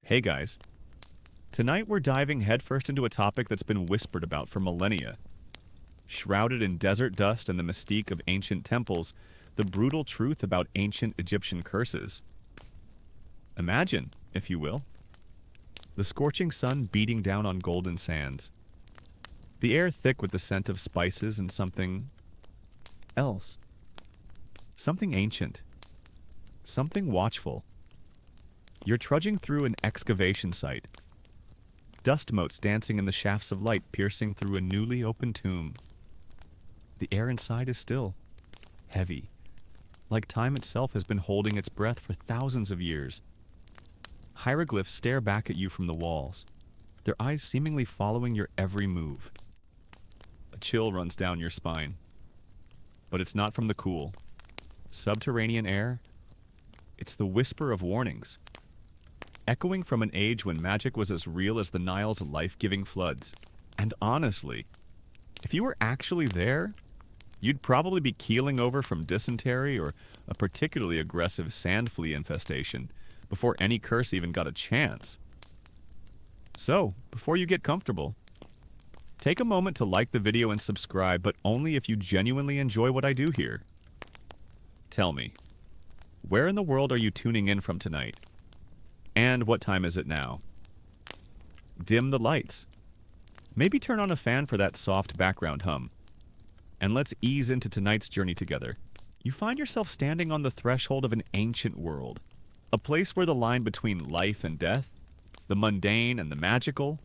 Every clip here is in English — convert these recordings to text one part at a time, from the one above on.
Hey guys, tonight we're diving headfirst into a topic that's been whispered about for millennia. Shrouded in desert dust and the mystique of ancient temples, the brutal truth about ancient Egyptian curses. Imagine, if you will, the scorching sun beating down on golden sands, the air thick with the scent of spices and something else. Something ancient. Something watchful. You're trudging through an excavation site. Dust motes dancing in the shafts of light piercing through a newly opened tomb. The air inside is still, heavy, like time itself has been holding its breath for thousands of years. Hieroglyphs stare back at you from the walls, their eyes seemingly following your every move. A chill runs down your spine. But it's not from the cool, subterranean air. It's the whisper of warnings, echoing from an age when magic was as real as the Nile's life-giving floods. And honestly, if you were actually there, you'd probably be keeling over from dysentery or a particularly aggressive sand flea infestation before any curse even got a chance. So, before you get comfortable, take a moment to like the video and subscribe, but only if you genuinely enjoy what I do here. Tell me, where in the world are you tuning in from tonight? And what time is it now? Dim the lights. Maybe turn on a fan for that soft background hum. And let's ease into tonight's journey together. You find yourself standing on the threshold of an ancient world, a place where the line between life and death, the mundane and the magical,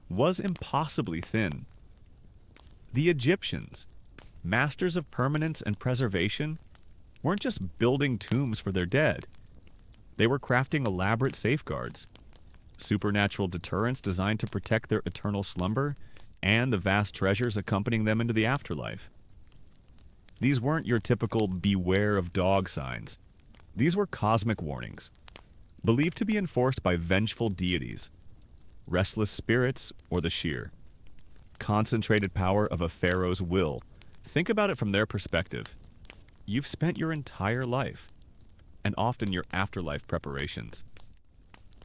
was impossibly thin. The Egyptians, masters of permanence and preservation, weren't just building tombs for their dead. They were crafting elaborate safeguards, supernatural deterrents designed to protect their eternal slumber and the vast treasures accompanying them into the afterlife. These weren't your typical beware of dog signs. These were cosmic warnings, believed to be enforced by vengeful deities, restless spirits, or the sheer concentrated power of a pharaoh's will. Think about it from their perspective. You've spent your entire life, and often your afterlife preparations,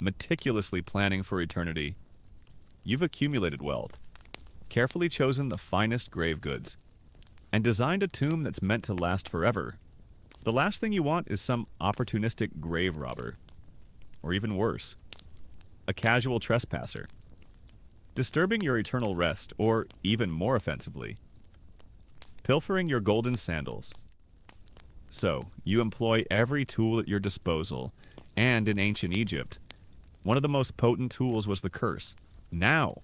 meticulously planning for eternity. You've accumulated wealth, carefully chosen the finest grave goods, and designed a tomb that's meant to last forever. The last thing you want is some opportunistic grave robber, or even worse, a casual trespasser, disturbing your eternal rest, or even more offensively, pilfering your golden sandals. So, you employ every tool at your disposal, and in ancient Egypt, one of the most potent tools was the curse. Now,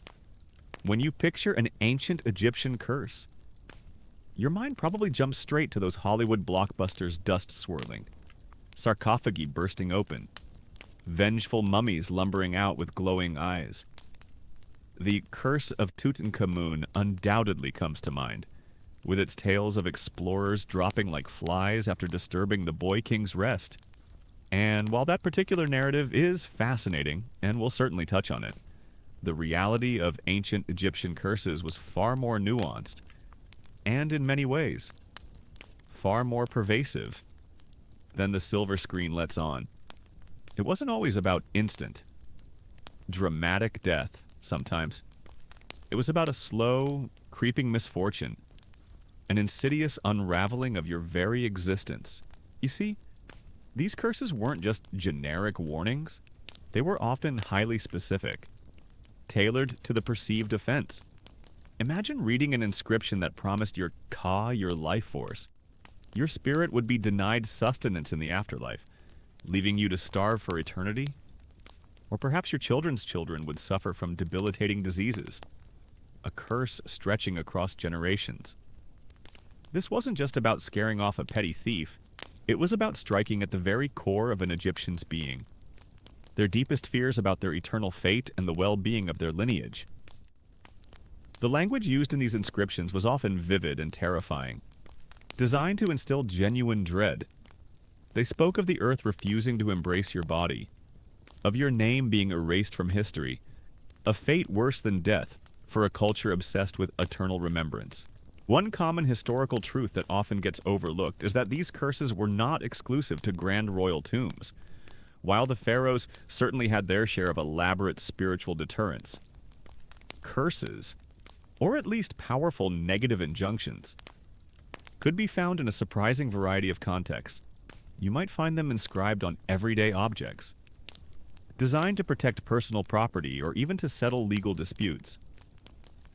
when you picture an ancient Egyptian curse, your mind probably jumps straight to those Hollywood blockbusters dust swirling, sarcophagi bursting open, vengeful mummies lumbering out with glowing eyes. The Curse of Tutankhamun undoubtedly comes to mind, with its tales of explorers dropping like flies after disturbing the boy king's rest. And while that particular narrative is fascinating, and we'll certainly touch on it, the reality of ancient Egyptian curses was far more nuanced, and in many ways, far more pervasive than the silver screen lets on. It wasn't always about instant, dramatic death, sometimes. It was about a slow, creeping misfortune, an insidious unraveling of your very existence. You see, these curses weren't just generic warnings. They were often highly specific, tailored to the perceived offense. Imagine reading an inscription that promised your Ka, your life force. Your spirit would be denied sustenance in the afterlife, leaving you to starve for eternity. Or perhaps your children's children would suffer from debilitating diseases, a curse stretching across generations. This wasn't just about scaring off a petty thief. It was about striking at the very core of an Egyptian's being, their deepest fears about their eternal fate and the well-being of their lineage. The language used in these inscriptions was often vivid and terrifying, designed to instill genuine dread. They spoke of the earth refusing to embrace your body, of your name being erased from history, a fate worse than death for a culture obsessed with eternal remembrance. One common historical truth that often gets overlooked is that these curses were not exclusive to grand royal tombs. While the pharaohs certainly had their share of elaborate spiritual deterrents, curses, or at least powerful negative injunctions, could be found in a surprising variety of contexts. You might find them inscribed on everyday objects, designed to protect personal property or even to settle legal disputes.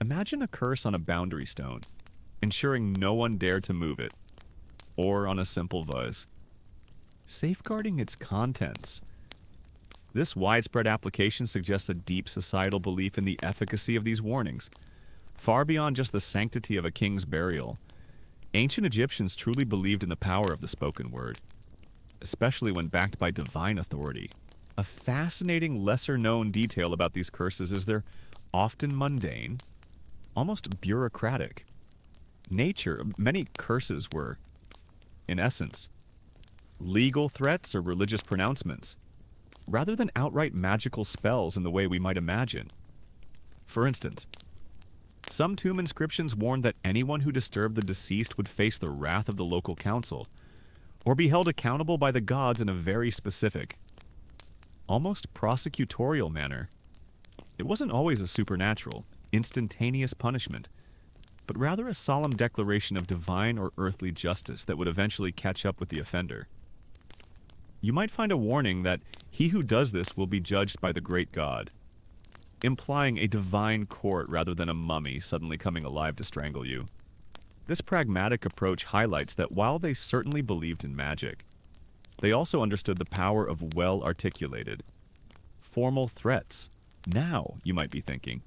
Imagine a curse on a boundary stone, ensuring no one dare to move it, or on a simple vase, safeguarding its contents. This widespread application suggests a deep societal belief in the efficacy of these warnings, far beyond just the sanctity of a king's burial. Ancient Egyptians truly believed in the power of the spoken word, especially when backed by divine authority. A fascinating lesser-known detail about these curses is they're often mundane, almost bureaucratic. Many curses were, in essence, legal threats or religious pronouncements, rather than outright magical spells in the way we might imagine. For instance, some tomb inscriptions warned that anyone who disturbed the deceased would face the wrath of the local council, or be held accountable by the gods in a very specific, almost prosecutorial manner. It wasn't always a supernatural, instantaneous punishment, but rather a solemn declaration of divine or earthly justice that would eventually catch up with the offender. You might find a warning that he who does this will be judged by the great God, implying a divine court rather than a mummy suddenly coming alive to strangle you. This pragmatic approach highlights that while they certainly believed in magic, they also understood the power of well-articulated, formal threats. Now, you might be thinking,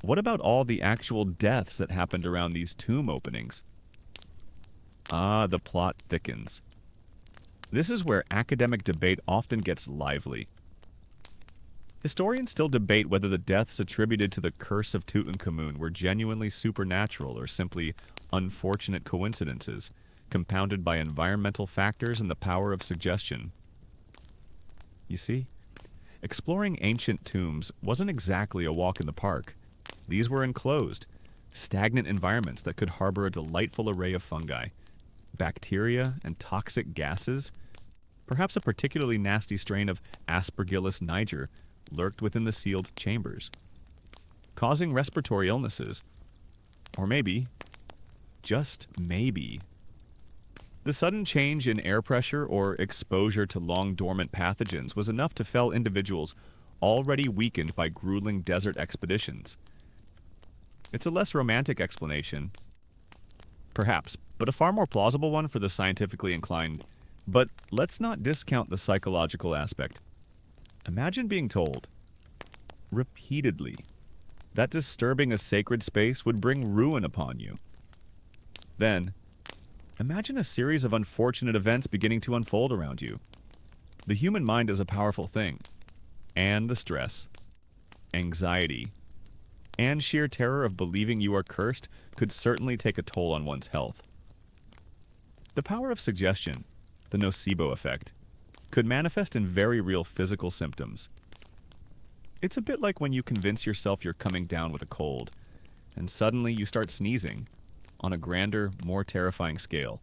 what about all the actual deaths that happened around these tomb openings? The plot thickens. This is where academic debate often gets lively. Historians still debate whether the deaths attributed to the curse of Tutankhamun were genuinely supernatural or simply unfortunate coincidences, compounded by environmental factors and the power of suggestion. You see, exploring ancient tombs wasn't exactly a walk in the park. These were enclosed, stagnant environments that could harbor a delightful array of fungi, bacteria, and toxic gases. Perhaps a particularly nasty strain of Aspergillus niger lurked within the sealed chambers, causing respiratory illnesses. Or maybe, just maybe, the sudden change in air pressure or exposure to long-dormant pathogens was enough to fell individuals already weakened by grueling desert expeditions. It's a less romantic explanation, perhaps, but a far more plausible one for the scientifically inclined. But let's not discount the psychological aspect. Imagine being told, repeatedly, that disturbing a sacred space would bring ruin upon you. Then, imagine a series of unfortunate events beginning to unfold around you. The human mind is a powerful thing, and the stress, anxiety, and sheer terror of believing you are cursed could certainly take a toll on one's health. The power of suggestion, the nocebo effect, could manifest in very real physical symptoms. It's a bit like when you convince yourself you're coming down with a cold, and suddenly you start sneezing, on a grander, more terrifying scale.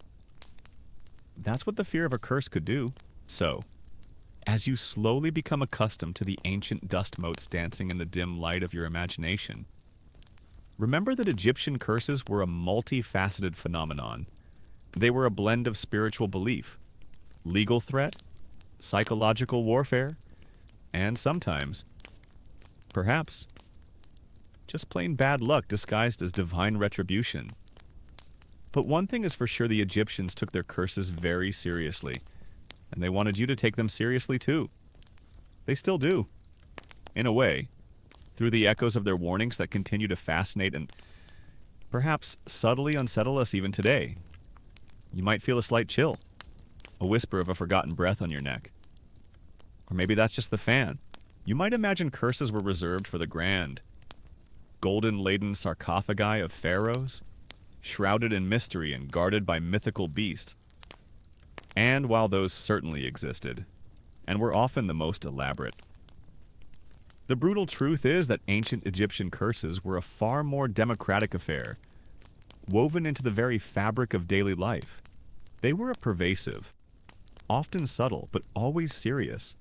That's what the fear of a curse could do. So, as you slowly become accustomed to the ancient dust motes dancing in the dim light of your imagination, remember that Egyptian curses were a multifaceted phenomenon. They were a blend of spiritual belief, legal threat, psychological warfare, and sometimes, perhaps, just plain bad luck disguised as divine retribution. But one thing is for sure, the Egyptians took their curses very seriously, and they wanted you to take them seriously too. They still do, in a way, through the echoes of their warnings that continue to fascinate and perhaps subtly unsettle us even today. You might feel a slight chill, a whisper of a forgotten breath on your neck. Or maybe that's just the fan. You might imagine curses were reserved for the grand, golden-laden sarcophagi of pharaohs, shrouded in mystery and guarded by mythical beasts. And while those certainly existed, and were often the most elaborate, the brutal truth is that ancient Egyptian curses were a far more democratic affair, woven into the very fabric of daily life. They were a pervasive, often subtle but always serious.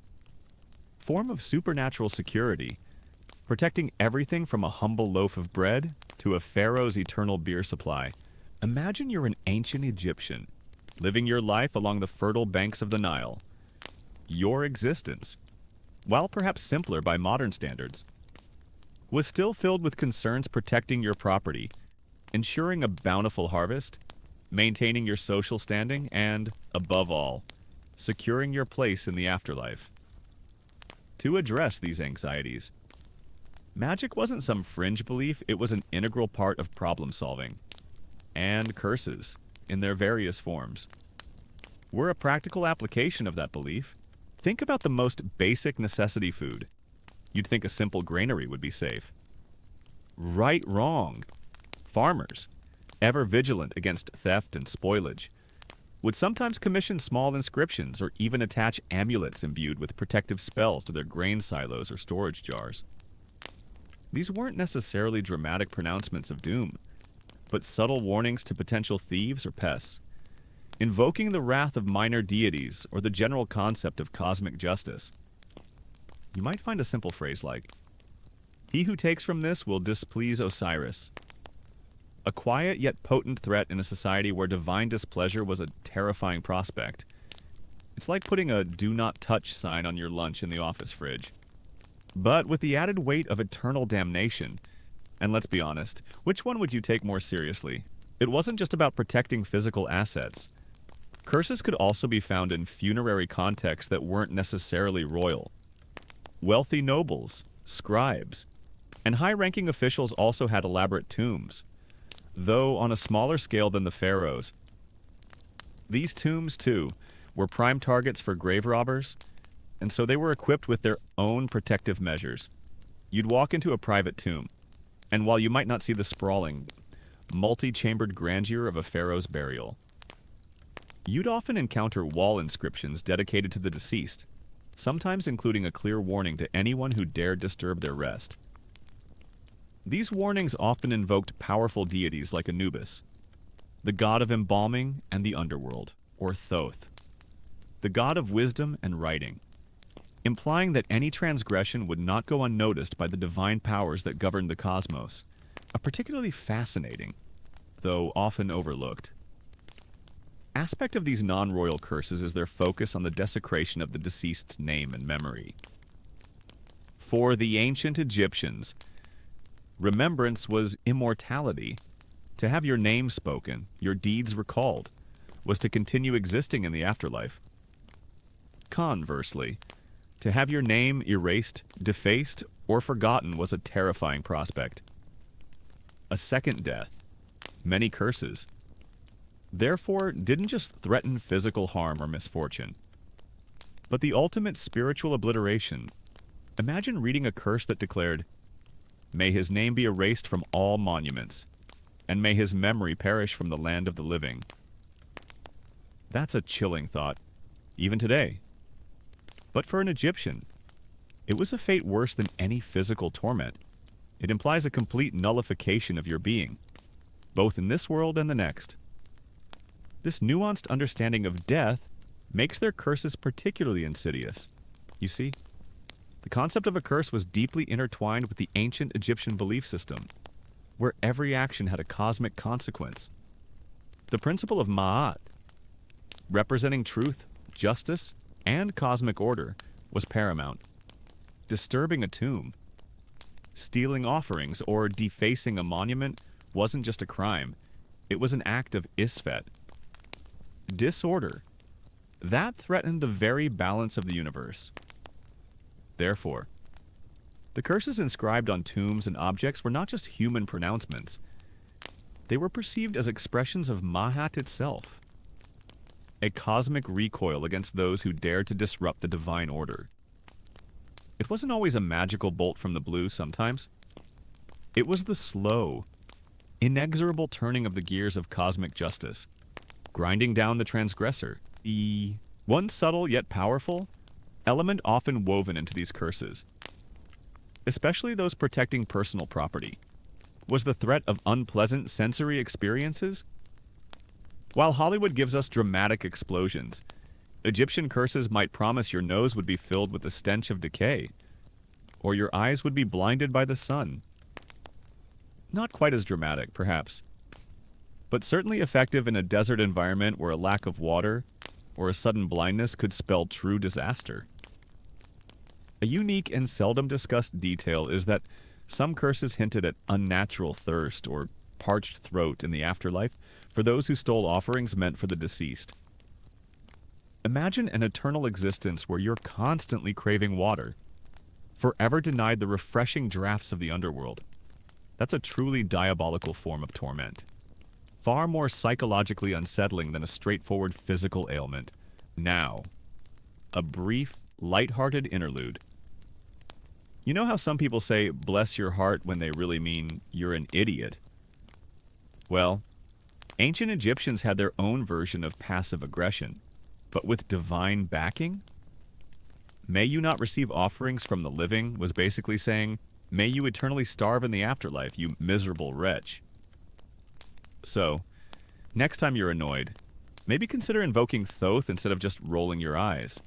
Form of supernatural security, protecting everything from a humble loaf of bread to a pharaoh's eternal beer supply. Imagine you're an ancient Egyptian, living your life along the fertile banks of the Nile. Your existence, while perhaps simpler by modern standards, was still filled with concerns protecting your property, ensuring a bountiful harvest, maintaining your social standing, and, above all, securing your place in the afterlife. To address these anxieties, magic wasn't some fringe belief, it was an integral part of problem solving. And curses, in their various forms, were a practical application of that belief. Think about the most basic necessity food. You'd think a simple granary would be safe. Right, wrong. Farmers, ever vigilant against theft and spoilage, would sometimes commission small inscriptions or even attach amulets imbued with protective spells to their grain silos or storage jars. These weren't necessarily dramatic pronouncements of doom, but subtle warnings to potential thieves or pests, invoking the wrath of minor deities or the general concept of cosmic justice. You might find a simple phrase like, "He who takes from this will displease Osiris." A quiet yet potent threat in a society where divine displeasure was a terrifying prospect. It's like putting a "do not touch" sign on your lunch in the office fridge. But with the added weight of eternal damnation, and let's be honest, which one would you take more seriously? It wasn't just about protecting physical assets. Curses could also be found in funerary contexts that weren't necessarily royal. Wealthy nobles, scribes, and high-ranking officials also had elaborate tombs, though on a smaller scale than the pharaohs. These tombs, too, were prime targets for grave robbers, and so they were equipped with their own protective measures. You'd walk into a private tomb, and while you might not see the sprawling, multi-chambered grandeur of a pharaoh's burial, you'd often encounter wall inscriptions dedicated to the deceased, sometimes including a clear warning to anyone who dared disturb their rest. These warnings often invoked powerful deities like Anubis, the god of embalming and the underworld, or Thoth, the god of wisdom and writing, implying that any transgression would not go unnoticed by the divine powers that governed the cosmos, a particularly fascinating, though often overlooked, aspect of these non-royal curses is their focus on the desecration of the deceased's name and memory. For the ancient Egyptians, remembrance was immortality. To have your name spoken, your deeds recalled, was to continue existing in the afterlife. Conversely, to have your name erased, defaced, or forgotten was a terrifying prospect. A second death, many curses, therefore didn't just threaten physical harm or misfortune, but the ultimate spiritual obliteration. Imagine reading a curse that declared, "May his name be erased from all monuments, and may his memory perish from the land of the living." That's a chilling thought, even today. But for an Egyptian, it was a fate worse than any physical torment. It implies a complete nullification of your being, both in this world and the next. This nuanced understanding of death makes their curses particularly insidious. You see, the concept of a curse was deeply intertwined with the ancient Egyptian belief system, where every action had a cosmic consequence. The principle of Ma'at, representing truth, justice, and cosmic order, was paramount. Disturbing a tomb, stealing offerings, or defacing a monument wasn't just a crime, it was an act of isfet. Disorder. That threatened the very balance of the universe. Therefore, the curses inscribed on tombs and objects were not just human pronouncements. They were perceived as expressions of Ma'at itself, a cosmic recoil against those who dared to disrupt the divine order. It wasn't always a magical bolt from the blue sometimes. It was the slow, inexorable turning of the gears of cosmic justice, grinding down the transgressor. The one subtle yet powerful element often woven into these curses, especially those protecting personal property, was the threat of unpleasant sensory experiences. While Hollywood gives us dramatic explosions, Egyptian curses might promise your nose would be filled with the stench of decay, or your eyes would be blinded by the sun. Not quite as dramatic, perhaps, but certainly effective in a desert environment where a lack of water or a sudden blindness could spell true disaster. A unique and seldom discussed detail is that some curses hinted at unnatural thirst or parched throat in the afterlife for those who stole offerings meant for the deceased. Imagine an eternal existence where you're constantly craving water, forever denied the refreshing drafts of the underworld. That's a truly diabolical form of torment. Far more psychologically unsettling than a straightforward physical ailment. Now, a brief, lighthearted interlude. You know how some people say, bless your heart, when they really mean, you're an idiot? Well, ancient Egyptians had their own version of passive aggression, but with divine backing? May you not receive offerings from the living was basically saying, may you eternally starve in the afterlife, you miserable wretch. So, next time you're annoyed, maybe consider invoking Thoth instead of just rolling your eyes.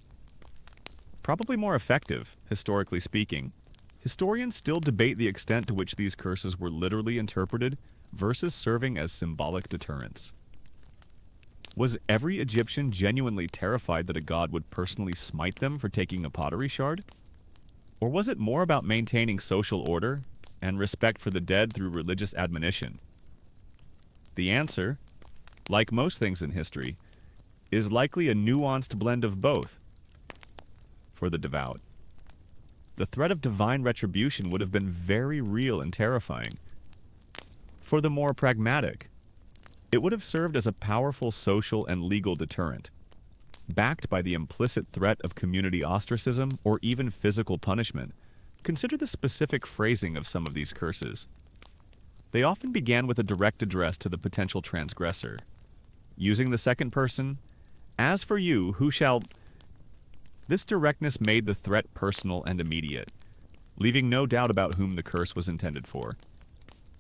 Probably more effective, historically speaking. Historians still debate the extent to which these curses were literally interpreted versus serving as symbolic deterrents. Was every Egyptian genuinely terrified that a god would personally smite them for taking a pottery shard? Or was it more about maintaining social order and respect for the dead through religious admonition? The answer, like most things in history, is likely a nuanced blend of both. For the devout, the threat of divine retribution would have been very real and terrifying. For the more pragmatic, it would have served as a powerful social and legal deterrent, backed by the implicit threat of community ostracism or even physical punishment. Consider the specific phrasing of some of these curses. They often began with a direct address to the potential transgressor, using the second person, as for you, who shall... This directness made the threat personal and immediate, leaving no doubt about whom the curse was intended for.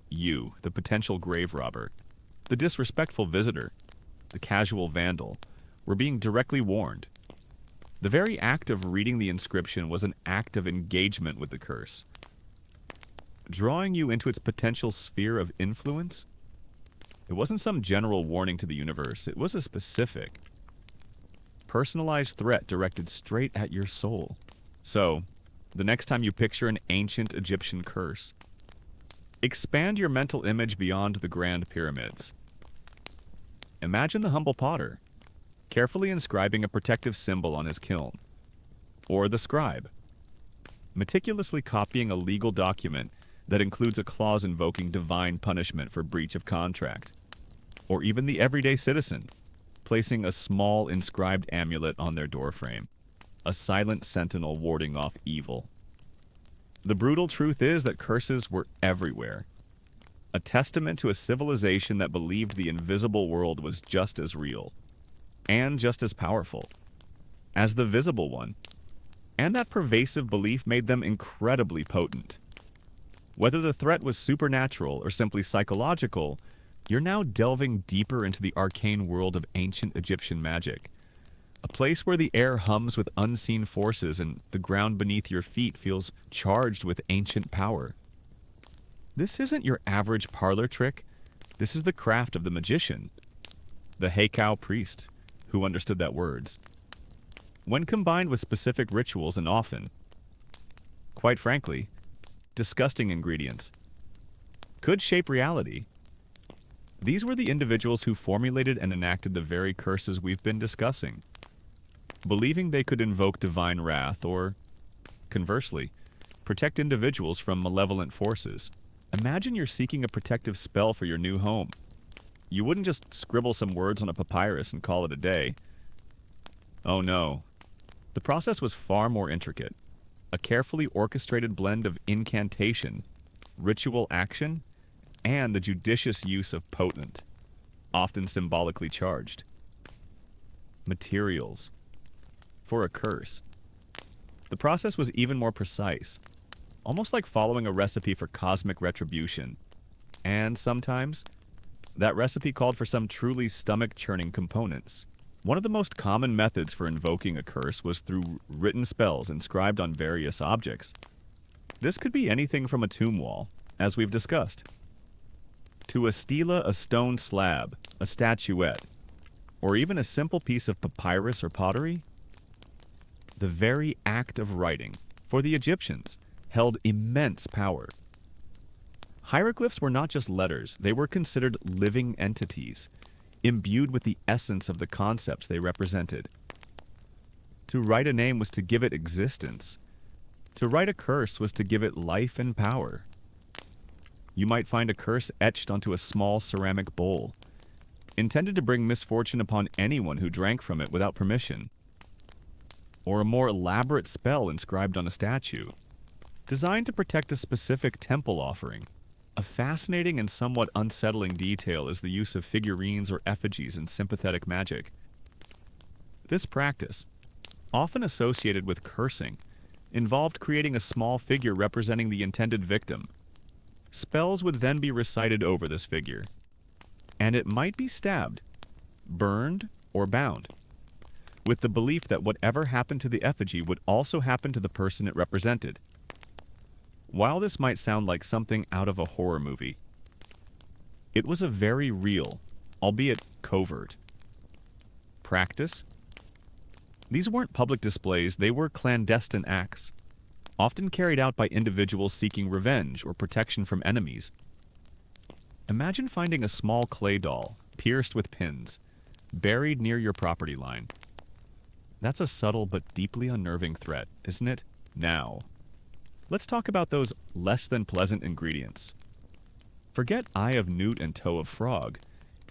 You, the potential grave robber, the disrespectful visitor, the casual vandal, were being directly warned. The very act of reading the inscription was an act of engagement with the curse, drawing you into its potential sphere of influence. It wasn't some general warning to the universe, it was a specific, personalized threat directed straight at your soul. So, the next time you picture an ancient Egyptian curse, expand your mental image beyond the grand pyramids. Imagine the humble potter, carefully inscribing a protective symbol on his kiln, or the scribe, meticulously copying a legal document that includes a clause invoking divine punishment for breach of contract, or even the everyday citizen, placing a small inscribed amulet on their doorframe, a silent sentinel warding off evil. The brutal truth is that curses were everywhere, a testament to a civilization that believed the invisible world was just as real, and just as powerful, as the visible one, and that pervasive belief made them incredibly potent. Whether the threat was supernatural or simply psychological, you're now delving deeper into the arcane world of ancient Egyptian magic, a place where the air hums with unseen forces and the ground beneath your feet feels charged with ancient power. This isn't your average parlor trick. This is the craft of the magician, the Heikau priest, who understood that words. When combined with specific rituals and often, quite frankly, disgusting ingredients, could shape reality. These were the individuals who formulated and enacted the very curses we've been discussing, believing they could invoke divine wrath or, conversely, protect individuals from malevolent forces. Imagine you're seeking a protective spell for your new home. You wouldn't just scribble some words on a papyrus and call it a day. Oh no. The process was far more intricate. A carefully orchestrated blend of incantation, ritual action, and the judicious use of potent, often symbolically charged, materials for a curse. The process was even more precise, almost like following a recipe for cosmic retribution. And sometimes, that recipe called for some truly stomach-churning components. One of the most common methods for invoking a curse was through written spells inscribed on various objects. This could be anything from a tomb wall, as we've discussed, to a stela, a stone slab, a statuette, or even a simple piece of papyrus or pottery. The very act of writing, for the Egyptians, held immense power. Hieroglyphs were not just letters, they were considered living entities, imbued with the essence of the concepts they represented. To write a name was to give it existence. To write a curse was to give it life and power. You might find a curse etched onto a small ceramic bowl, intended to bring misfortune upon anyone who drank from it without permission. Or a more elaborate spell inscribed on a statue, designed to protect a specific temple offering. A fascinating and somewhat unsettling detail is the use of figurines or effigies in sympathetic magic. This practice, often associated with cursing, involved creating a small figure representing the intended victim. Spells would then be recited over this figure, and it might be stabbed, burned, or bound, with the belief that whatever happened to the effigy would also happen to the person it represented. While this might sound like something out of a horror movie, it was a very real, albeit covert, practice. These weren't public displays, they were clandestine acts, often carried out by individuals seeking revenge or protection from enemies. Imagine finding a small clay doll, pierced with pins, buried near your property line. That's a subtle but deeply unnerving threat, isn't it? Now, let's talk about those less than pleasant ingredients. Forget eye of newt and toe of frog.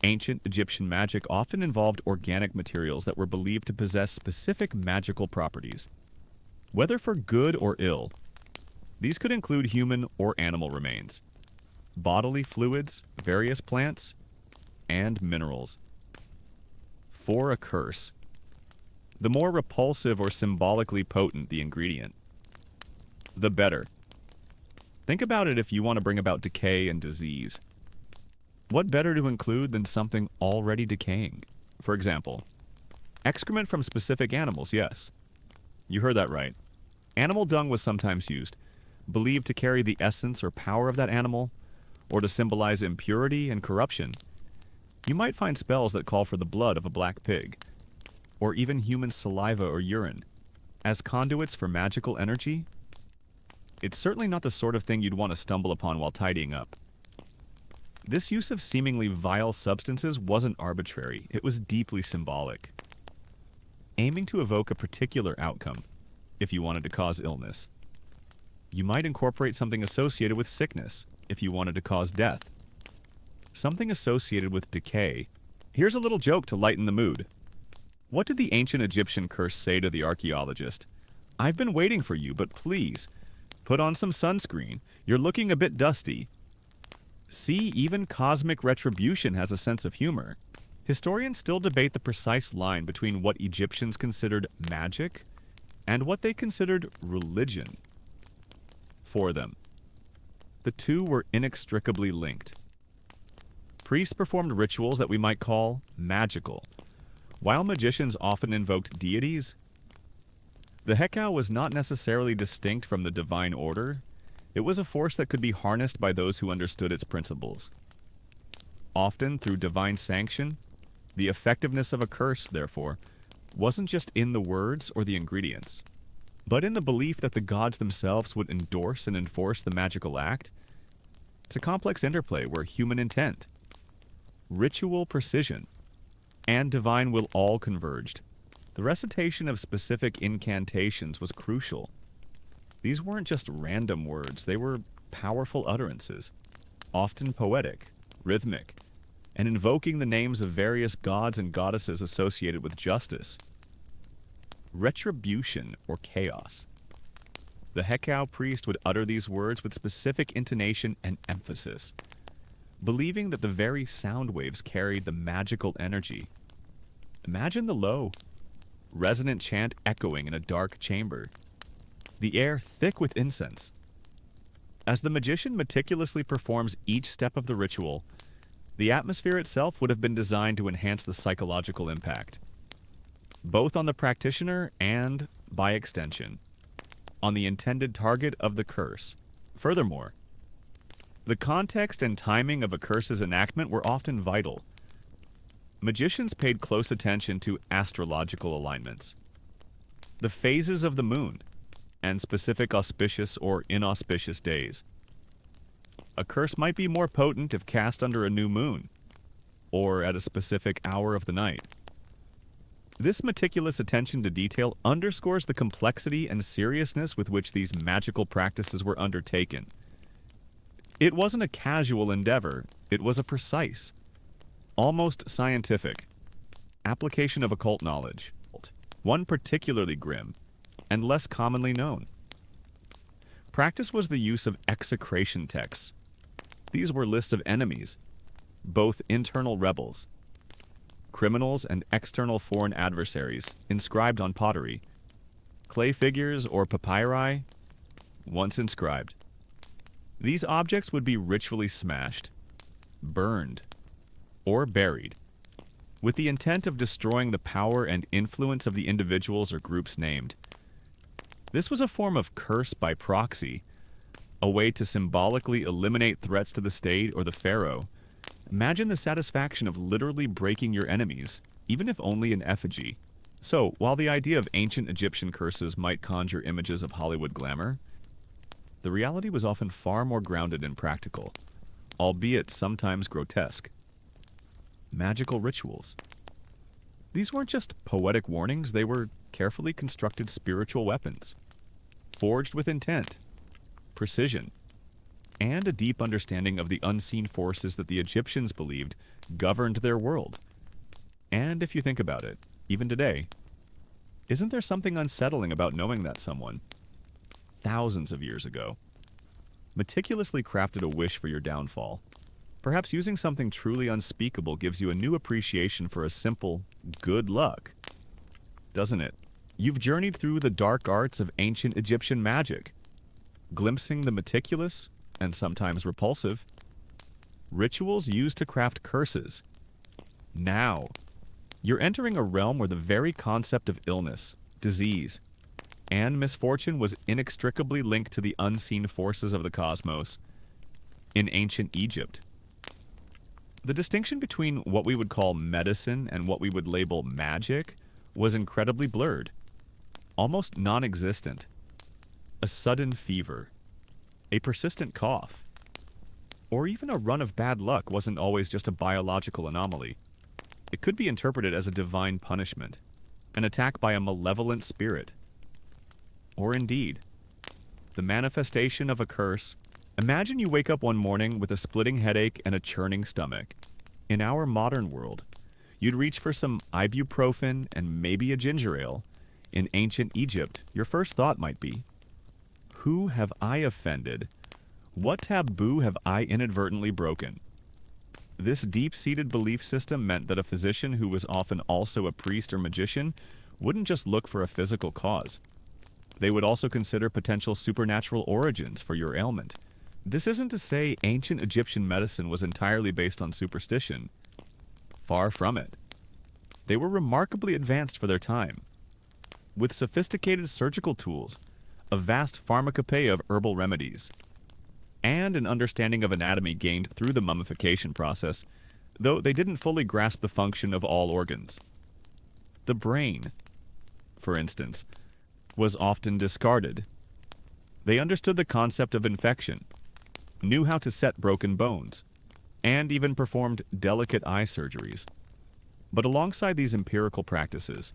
Ancient Egyptian magic often involved organic materials that were believed to possess specific magical properties. Whether for good or ill, these could include human or animal remains, bodily fluids, various plants, and minerals. For a curse, the more repulsive or symbolically potent the ingredient, the better. Think about it if you want to bring about decay and disease. What better to include than something already decaying? For example, excrement from specific animals, yes. You heard that right. Animal dung was sometimes used, believed to carry the essence or power of that animal, or to symbolize impurity and corruption. You might find spells that call for the blood of a black pig, or even human saliva or urine, as conduits for magical energy. It's certainly not the sort of thing you'd want to stumble upon while tidying up. This use of seemingly vile substances wasn't arbitrary, it was deeply symbolic, aiming to evoke a particular outcome, if you wanted to cause illness. You might incorporate something associated with sickness, if you wanted to cause death. Something associated with decay. Here's a little joke to lighten the mood. What did the ancient Egyptian curse say to the archaeologist? "I've been waiting for you, but please, put on some sunscreen. You're looking a bit dusty." See, even cosmic retribution has a sense of humor. Historians still debate the precise line between what Egyptians considered magic and what they considered religion. For them, the two were inextricably linked. Priests performed rituals that we might call magical, while magicians often invoked deities. The Hekau was not necessarily distinct from the divine order. It was a force that could be harnessed by those who understood its principles. Often through divine sanction, the effectiveness of a curse, therefore, wasn't just in the words or the ingredients, but in the belief that the gods themselves would endorse and enforce the magical act. It's a complex interplay where human intent, ritual precision, and divine will all converged. The recitation of specific incantations was crucial. These weren't just random words, they were powerful utterances, often poetic, rhythmic, and invoking the names of various gods and goddesses associated with justice, retribution, or chaos. The Hekau priest would utter these words with specific intonation and emphasis, believing that the very sound waves carried the magical energy. Imagine the low, resonant chant echoing in a dark chamber, the air thick with incense. As the magician meticulously performs each step of the ritual, the atmosphere itself would have been designed to enhance the psychological impact. both on the practitioner and, by extension, on the intended target of the curse. Furthermore, the context and timing of a curse's enactment were often vital. Magicians paid close attention to astrological alignments, the phases of the moon, and specific auspicious or inauspicious days. A curse might be more potent if cast under a new moon, or at a specific hour of the night. This meticulous attention to detail underscores the complexity and seriousness with which these magical practices were undertaken. It wasn't a casual endeavor, it was a precise, almost scientific, application of occult knowledge, one particularly grim and less commonly known. Practice was the use of execration texts. These were lists of enemies, both internal rebels, criminals, and external foreign adversaries, inscribed on pottery, clay figures, or papyri, once inscribed. These objects would be ritually smashed, burned, or buried, with the intent of destroying the power and influence of the individuals or groups named. This was a form of curse by proxy, a way to symbolically eliminate threats to the state or the pharaoh. Imagine the satisfaction of literally breaking your enemies, even if only in effigy. So, while the idea of ancient Egyptian curses might conjure images of Hollywood glamour, the reality was often far more grounded and practical, albeit sometimes grotesque. Magical rituals. These weren't just poetic warnings, they were carefully constructed spiritual weapons, forged with intent, precision, and a deep understanding of the unseen forces that the Egyptians believed governed their world. And if you think about it, even today, isn't there something unsettling about knowing that someone, thousands of years ago, meticulously crafted a wish for your downfall? Perhaps using something truly unspeakable gives you a new appreciation for a simple good luck, doesn't it? You've journeyed through the dark arts of ancient Egyptian magic, glimpsing the meticulous, and sometimes repulsive, rituals used to craft curses. Now, you're entering a realm where the very concept of illness, disease, and misfortune was inextricably linked to the unseen forces of the cosmos. In ancient Egypt, the distinction between what we would call medicine and what we would label magic was incredibly blurred, almost non-existent. A sudden fever, a persistent cough, or even a run of bad luck wasn't always just a biological anomaly. It could be interpreted as a divine punishment, an attack by a malevolent spirit, or indeed, the manifestation of a curse. Imagine you wake up one morning with a splitting headache and a churning stomach. In our modern world, you'd reach for some ibuprofen and maybe a ginger ale. In ancient Egypt, your first thought might be, who have I offended? What taboo have I inadvertently broken? This deep-seated belief system meant that a physician who was often also a priest or magician wouldn't just look for a physical cause. They would also consider potential supernatural origins for your ailment. This isn't to say ancient Egyptian medicine was entirely based on superstition. Far from it. They were remarkably advanced for their time, with sophisticated surgical tools, a vast pharmacopoeia of herbal remedies, and an understanding of anatomy gained through the mummification process, though they didn't fully grasp the function of all organs. The brain, for instance, was often discarded. They understood the concept of infection, knew how to set broken bones, and even performed delicate eye surgeries. But alongside these empirical practices,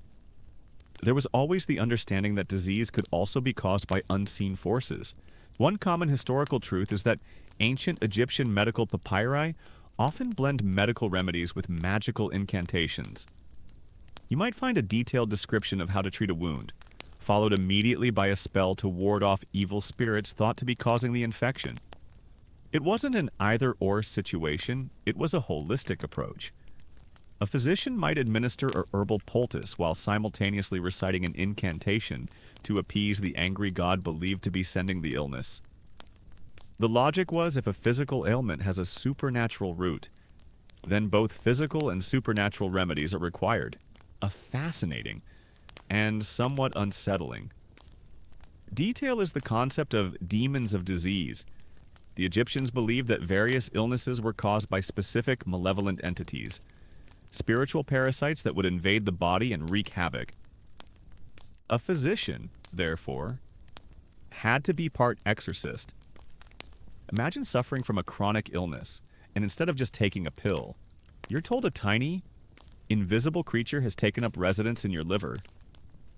there was always the understanding that disease could also be caused by unseen forces. One common historical truth is that ancient Egyptian medical papyri often blend medical remedies with magical incantations. You might find a detailed description of how to treat a wound, followed immediately by a spell to ward off evil spirits thought to be causing the infection. It wasn't an either-or situation, it was a holistic approach. A physician might administer a herbal poultice while simultaneously reciting an incantation to appease the angry god believed to be sending the illness. The logic was, if a physical ailment has a supernatural root, then both physical and supernatural remedies are required. A fascinating, and somewhat unsettling. Detail is the concept of demons of disease. The Egyptians believed that various illnesses were caused by specific malevolent entities, spiritual parasites that would invade the body and wreak havoc. A physician, therefore, had to be part exorcist. Imagine suffering from a chronic illness, and instead of just taking a pill, you're told a tiny, invisible creature has taken up residence in your liver.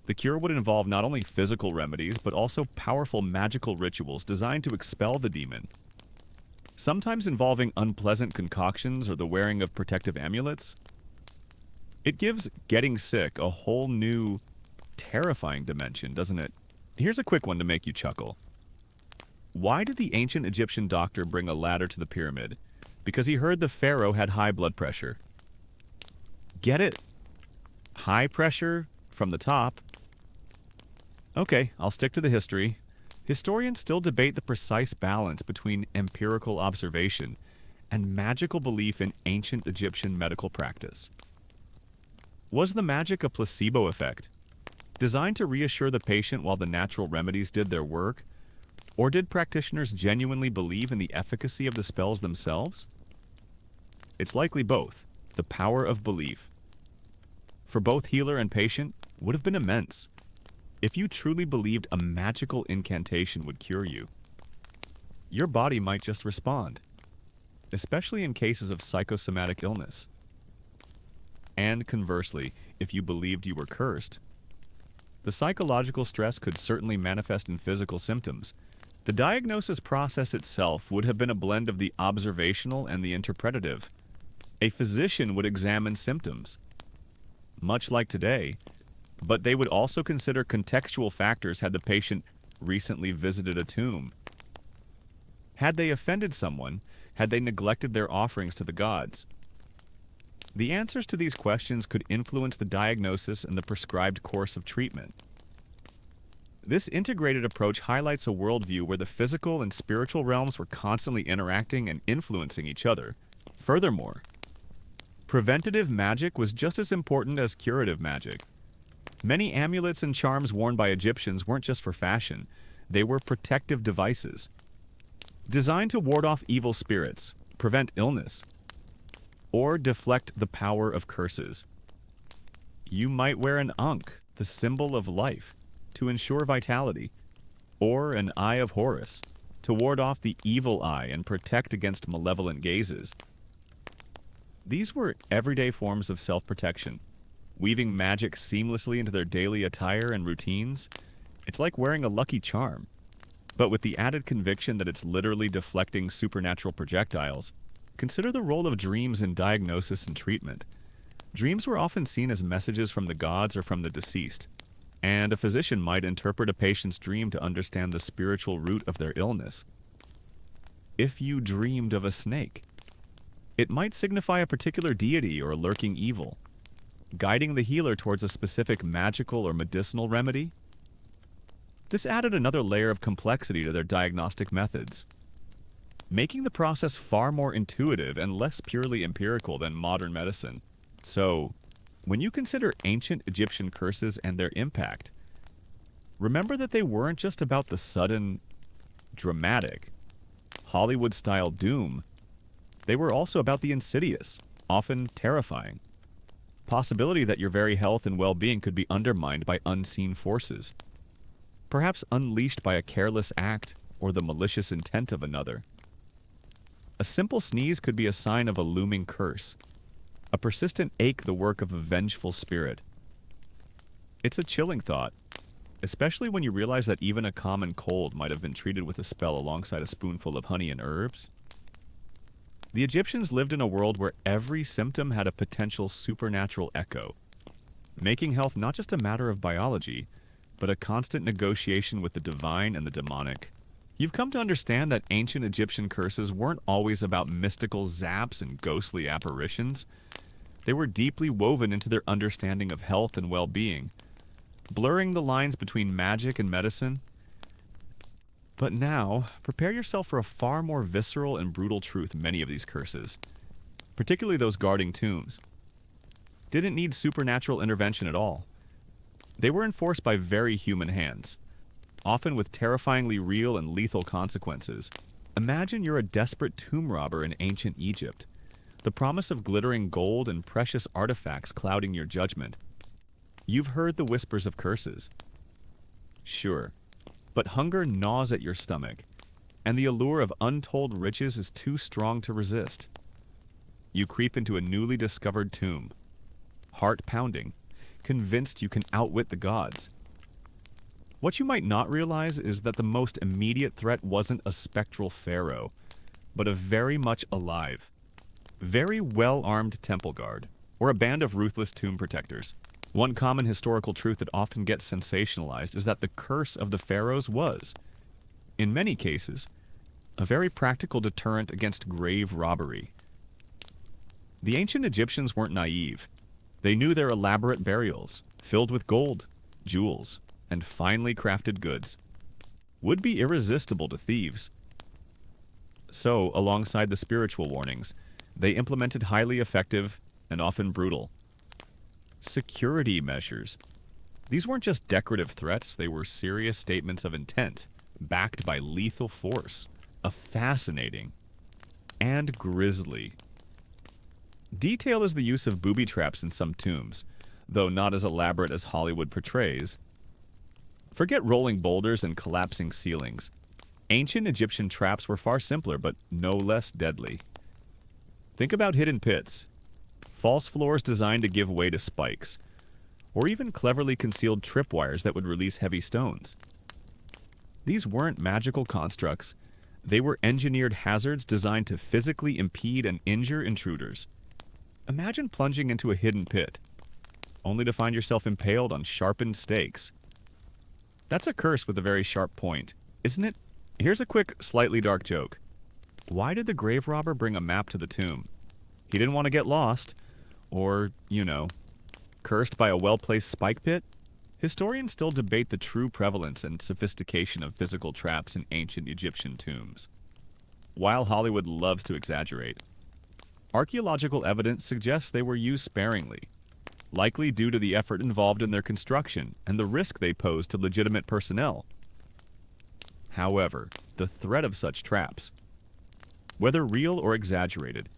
The cure would involve not only physical remedies, but also powerful magical rituals designed to expel the demon, sometimes involving unpleasant concoctions or the wearing of protective amulets. It gives getting sick a whole new, terrifying dimension, doesn't it? Here's a quick one to make you chuckle. Why did the ancient Egyptian doctor bring a ladder to the pyramid? Because he heard the pharaoh had high blood pressure. Get it? High pressure from the top. Okay, I'll stick to the history. Historians still debate the precise balance between empirical observation and magical belief in ancient Egyptian medical practice. Was the magic a placebo effect, designed to reassure the patient while the natural remedies did their work? Or did practitioners genuinely believe in the efficacy of the spells themselves? It's likely both. The power of belief, for both healer and patient, would have been immense. If you truly believed a magical incantation would cure you, your body might just respond, especially in cases of psychosomatic illness. And conversely, if you believed you were cursed, the psychological stress could certainly manifest in physical symptoms. The diagnosis process itself would have been a blend of the observational and the interpretative. A physician would examine symptoms, much like today, but they would also consider contextual factors had the patient recently visited a tomb. Had they offended someone? Had they neglected their offerings to the gods? The answers to these questions could influence the diagnosis and the prescribed course of treatment. This integrated approach highlights a worldview where the physical and spiritual realms were constantly interacting and influencing each other. Furthermore, preventative magic was just as important as curative magic. Many amulets and charms worn by Egyptians weren't just for fashion, they were protective devices, designed to ward off evil spirits, prevent illness, or deflect the power of curses. You might wear an ankh, the symbol of life, to ensure vitality, or an eye of Horus, to ward off the evil eye and protect against malevolent gazes. These were everyday forms of self-protection, weaving magic seamlessly into their daily attire and routines. It's like wearing a lucky charm, but with the added conviction that it's literally deflecting supernatural projectiles. Consider the role of dreams in diagnosis and treatment. Dreams were often seen as messages from the gods or from the deceased, and a physician might interpret a patient's dream to understand the spiritual root of their illness. If you dreamed of a snake, it might signify a particular deity or lurking evil, guiding the healer towards a specific magical or medicinal remedy. This added another layer of complexity to their diagnostic methods, making the process far more intuitive and less purely empirical than modern medicine. So, when you consider ancient Egyptian curses and their impact, remember that they weren't just about the sudden, dramatic, Hollywood-style doom. They were also about the insidious, often terrifying possibility that your very health and well-being could be undermined by unseen forces, perhaps unleashed by a careless act or the malicious intent of another. A simple sneeze could be a sign of a looming curse, a persistent ache the work of a vengeful spirit. It's a chilling thought, especially when you realize that even a common cold might have been treated with a spell alongside a spoonful of honey and herbs. The Egyptians lived in a world where every symptom had a potential supernatural echo, making health not just a matter of biology, but a constant negotiation with the divine and the demonic. You've come to understand that ancient Egyptian curses weren't always about mystical zaps and ghostly apparitions. They were deeply woven into their understanding of health and well-being, blurring the lines between magic and medicine. But now, prepare yourself for a far more visceral and brutal truth. Many of these curses, particularly those guarding tombs, didn't need supernatural intervention at all. They were enforced by very human hands, often with terrifyingly real and lethal consequences. Imagine you're a desperate tomb robber in ancient Egypt, the promise of glittering gold and precious artifacts clouding your judgment. You've heard the whispers of curses. Sure, but hunger gnaws at your stomach, and the allure of untold riches is too strong to resist. You creep into a newly discovered tomb, heart pounding, convinced you can outwit the gods. What you might not realize is that the most immediate threat wasn't a spectral pharaoh, but a very much alive, very well-armed temple guard, or a band of ruthless tomb protectors. One common historical truth that often gets sensationalized is that the curse of the pharaohs was, in many cases, a very practical deterrent against grave robbery. The ancient Egyptians weren't naive. They knew their elaborate burials, filled with gold, jewels, and finely crafted goods, would be irresistible to thieves. So, alongside the spiritual warnings, they implemented highly effective and often brutal security measures. These weren't just decorative threats, they were serious statements of intent, backed by lethal force. A fascinating and grisly detail is the use of booby traps in some tombs, though not as elaborate as Hollywood portrays. Forget rolling boulders and collapsing ceilings. Ancient Egyptian traps were far simpler, but no less deadly. Think about hidden pits, false floors designed to give way to spikes, or even cleverly concealed tripwires that would release heavy stones. These weren't magical constructs. They were engineered hazards designed to physically impede and injure intruders. Imagine plunging into a hidden pit, only to find yourself impaled on sharpened stakes. That's a curse with a very sharp point, isn't it? Here's a quick, slightly dark joke. Why did the grave robber bring a map to the tomb? He didn't want to get lost, or, cursed by a well-placed spike pit? Historians still debate the true prevalence and sophistication of physical traps in ancient Egyptian tombs. While Hollywood loves to exaggerate, archaeological evidence suggests they were used sparingly, likely due to the effort involved in their construction and the risk they posed to legitimate personnel. However, the threat of such traps, whether real or exaggerated,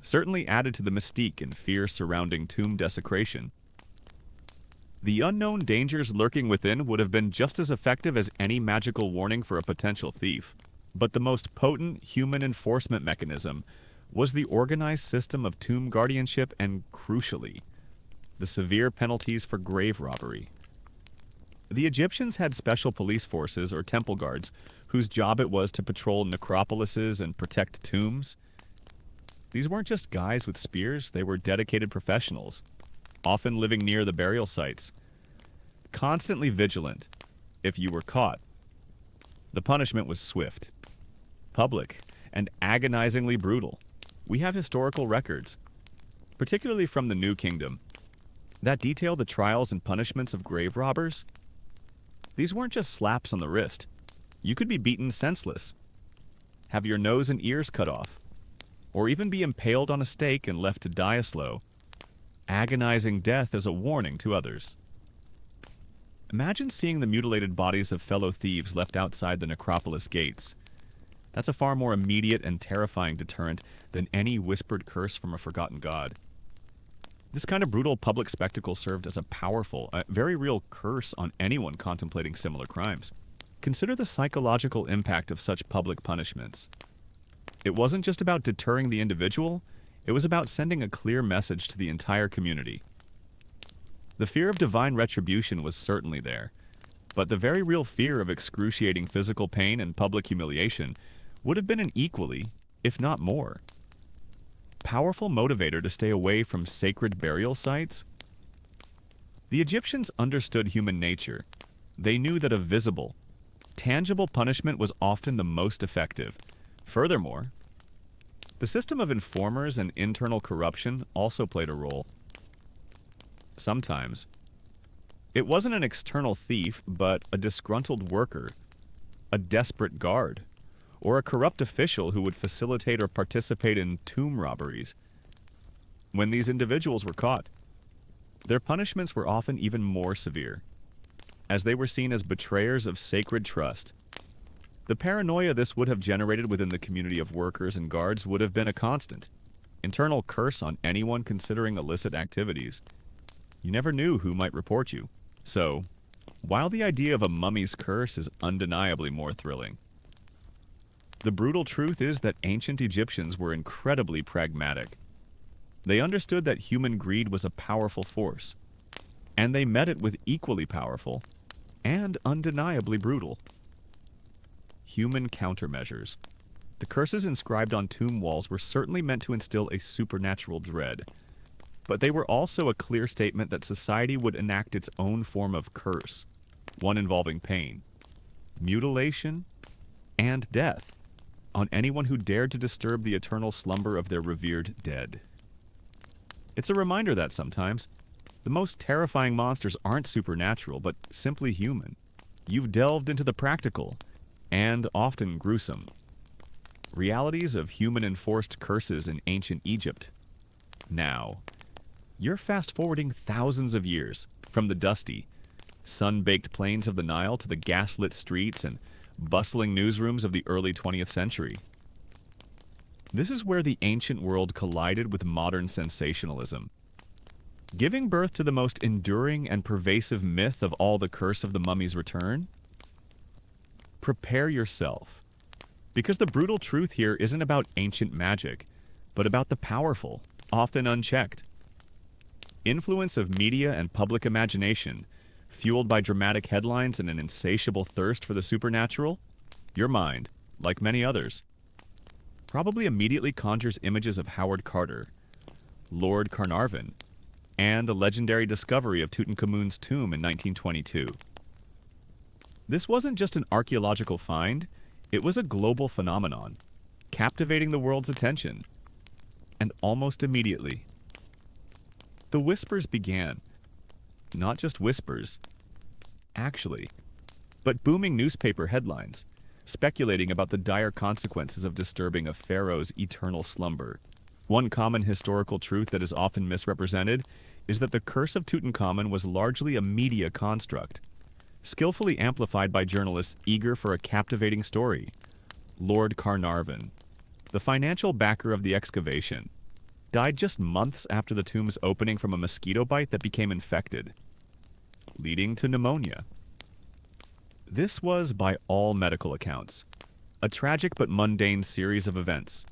certainly added to the mystique and fear surrounding tomb desecration. The unknown dangers lurking within would have been just as effective as any magical warning for a potential thief. But the most potent human enforcement mechanism was the organized system of tomb guardianship and, crucially, the severe penalties for grave robbery. The Egyptians had special police forces or temple guards whose job it was to patrol necropolises and protect tombs. These weren't just guys with spears, they were dedicated professionals, often living near the burial sites, constantly vigilant. If you were caught, the punishment was swift, public, and agonizingly brutal. We have historical records, particularly from the New Kingdom, that detail the trials and punishments of grave robbers. These weren't just slaps on the wrist. You could be beaten senseless, have your nose and ears cut off, or even be impaled on a stake and left to die a slow, agonizing death as a warning to others. Imagine seeing the mutilated bodies of fellow thieves left outside the necropolis gates. That's a far more immediate and terrifying deterrent than any whispered curse from a forgotten god. This kind of brutal public spectacle served as a powerful, very real curse on anyone contemplating similar crimes. Consider the psychological impact of such public punishments. It wasn't just about deterring the individual, it was about sending a clear message to the entire community. The fear of divine retribution was certainly there, but the very real fear of excruciating physical pain and public humiliation would have been an equally, if not more, powerful motivator to stay away from sacred burial sites. The Egyptians understood human nature. They knew that a visible, tangible punishment was often the most effective. Furthermore, the system of informers and internal corruption also played a role. Sometimes, it wasn't an external thief, but a disgruntled worker, a desperate guard, or a corrupt official who would facilitate or participate in tomb robberies. When these individuals were caught, their punishments were often even more severe. as they were seen as betrayers of sacred trust. The paranoia this would have generated within the community of workers and guards would have been a constant internal curse on anyone considering illicit activities. You never knew who might report you. So, while the idea of a mummy's curse is undeniably more thrilling, the brutal truth is that ancient Egyptians were incredibly pragmatic. They understood that human greed was a powerful force, and they met it with equally powerful and undeniably brutal human countermeasures. The curses inscribed on tomb walls were certainly meant to instill a supernatural dread, but they were also a clear statement that society would enact its own form of curse, one involving pain, mutilation, and death on anyone who dared to disturb the eternal slumber of their revered dead. It's a reminder that sometimes the most terrifying monsters aren't supernatural, but simply human. You've delved into the practical, and often gruesome, realities of human-enforced curses in ancient Egypt. Now, you're fast-forwarding thousands of years, from the dusty, sun-baked plains of the Nile to the gaslit streets and bustling newsrooms of the early 20th century. This is where the ancient world collided with modern sensationalism, giving birth to the most enduring and pervasive myth of all, the curse of the mummy's return. Prepare yourself, because the brutal truth here isn't about ancient magic, but about the powerful, often unchecked influence of media and public imagination, fueled by dramatic headlines and an insatiable thirst for the supernatural. Your mind, like many others, probably immediately conjures images of Howard Carter, Lord Carnarvon, and the legendary discovery of Tutankhamun's tomb in 1922. This wasn't just an archaeological find, it was a global phenomenon, captivating the world's attention. And almost immediately, the whispers began. Not just whispers, actually, but booming newspaper headlines, speculating about the dire consequences of disturbing a pharaoh's eternal slumber. One common historical truth that is often misrepresented is that the curse of Tutankhamun was largely a media construct, skillfully amplified by journalists eager for a captivating story. Lord Carnarvon, the financial backer of the excavation, died just months after the tomb's opening from a mosquito bite that became infected, leading to pneumonia. This was, by all medical accounts, a tragic but mundane series of events.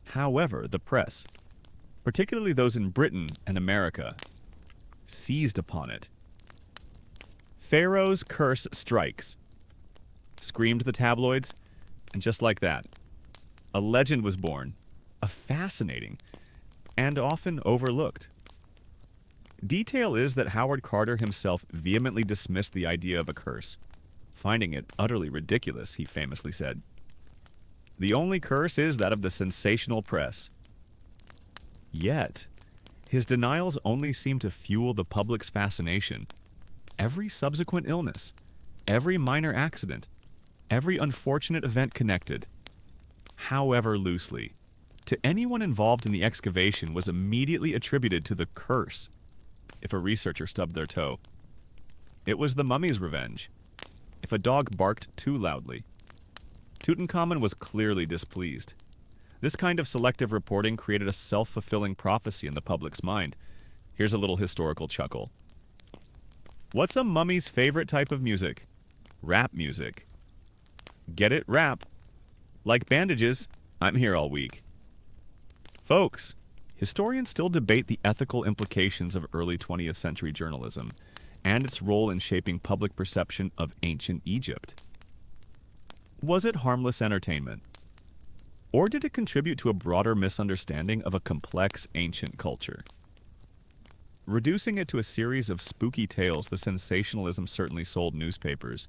However, the press, particularly those in Britain and America, seized upon it. "Pharaoh's curse strikes," screamed the tabloids, and just like that, a legend was born, a fascinating and often overlooked. Detail is that Howard Carter himself vehemently dismissed the idea of a curse, finding it utterly ridiculous, he famously said. The only curse is that of the sensational press. Yet, his denials only seem to fuel the public's fascination. Every subsequent illness, every minor accident, every unfortunate event connected, however loosely, to anyone involved in the excavation was immediately attributed to the curse, if a researcher stubbed their toe. It was the mummy's revenge. If a dog barked too loudly, Tutankhamun was clearly displeased. This kind of selective reporting created a self-fulfilling prophecy in the public's mind. Here's a little historical chuckle. What's a mummy's favorite type of music? Rap music. Get it? Rap. Like bandages, I'm here all week. Folks, historians still debate the ethical implications of early 20th century journalism and its role in shaping public perception of ancient Egypt. Was it harmless entertainment? Or did it contribute to a broader misunderstanding of a complex ancient culture? Reducing it to a series of spooky tales, the sensationalism certainly sold newspapers,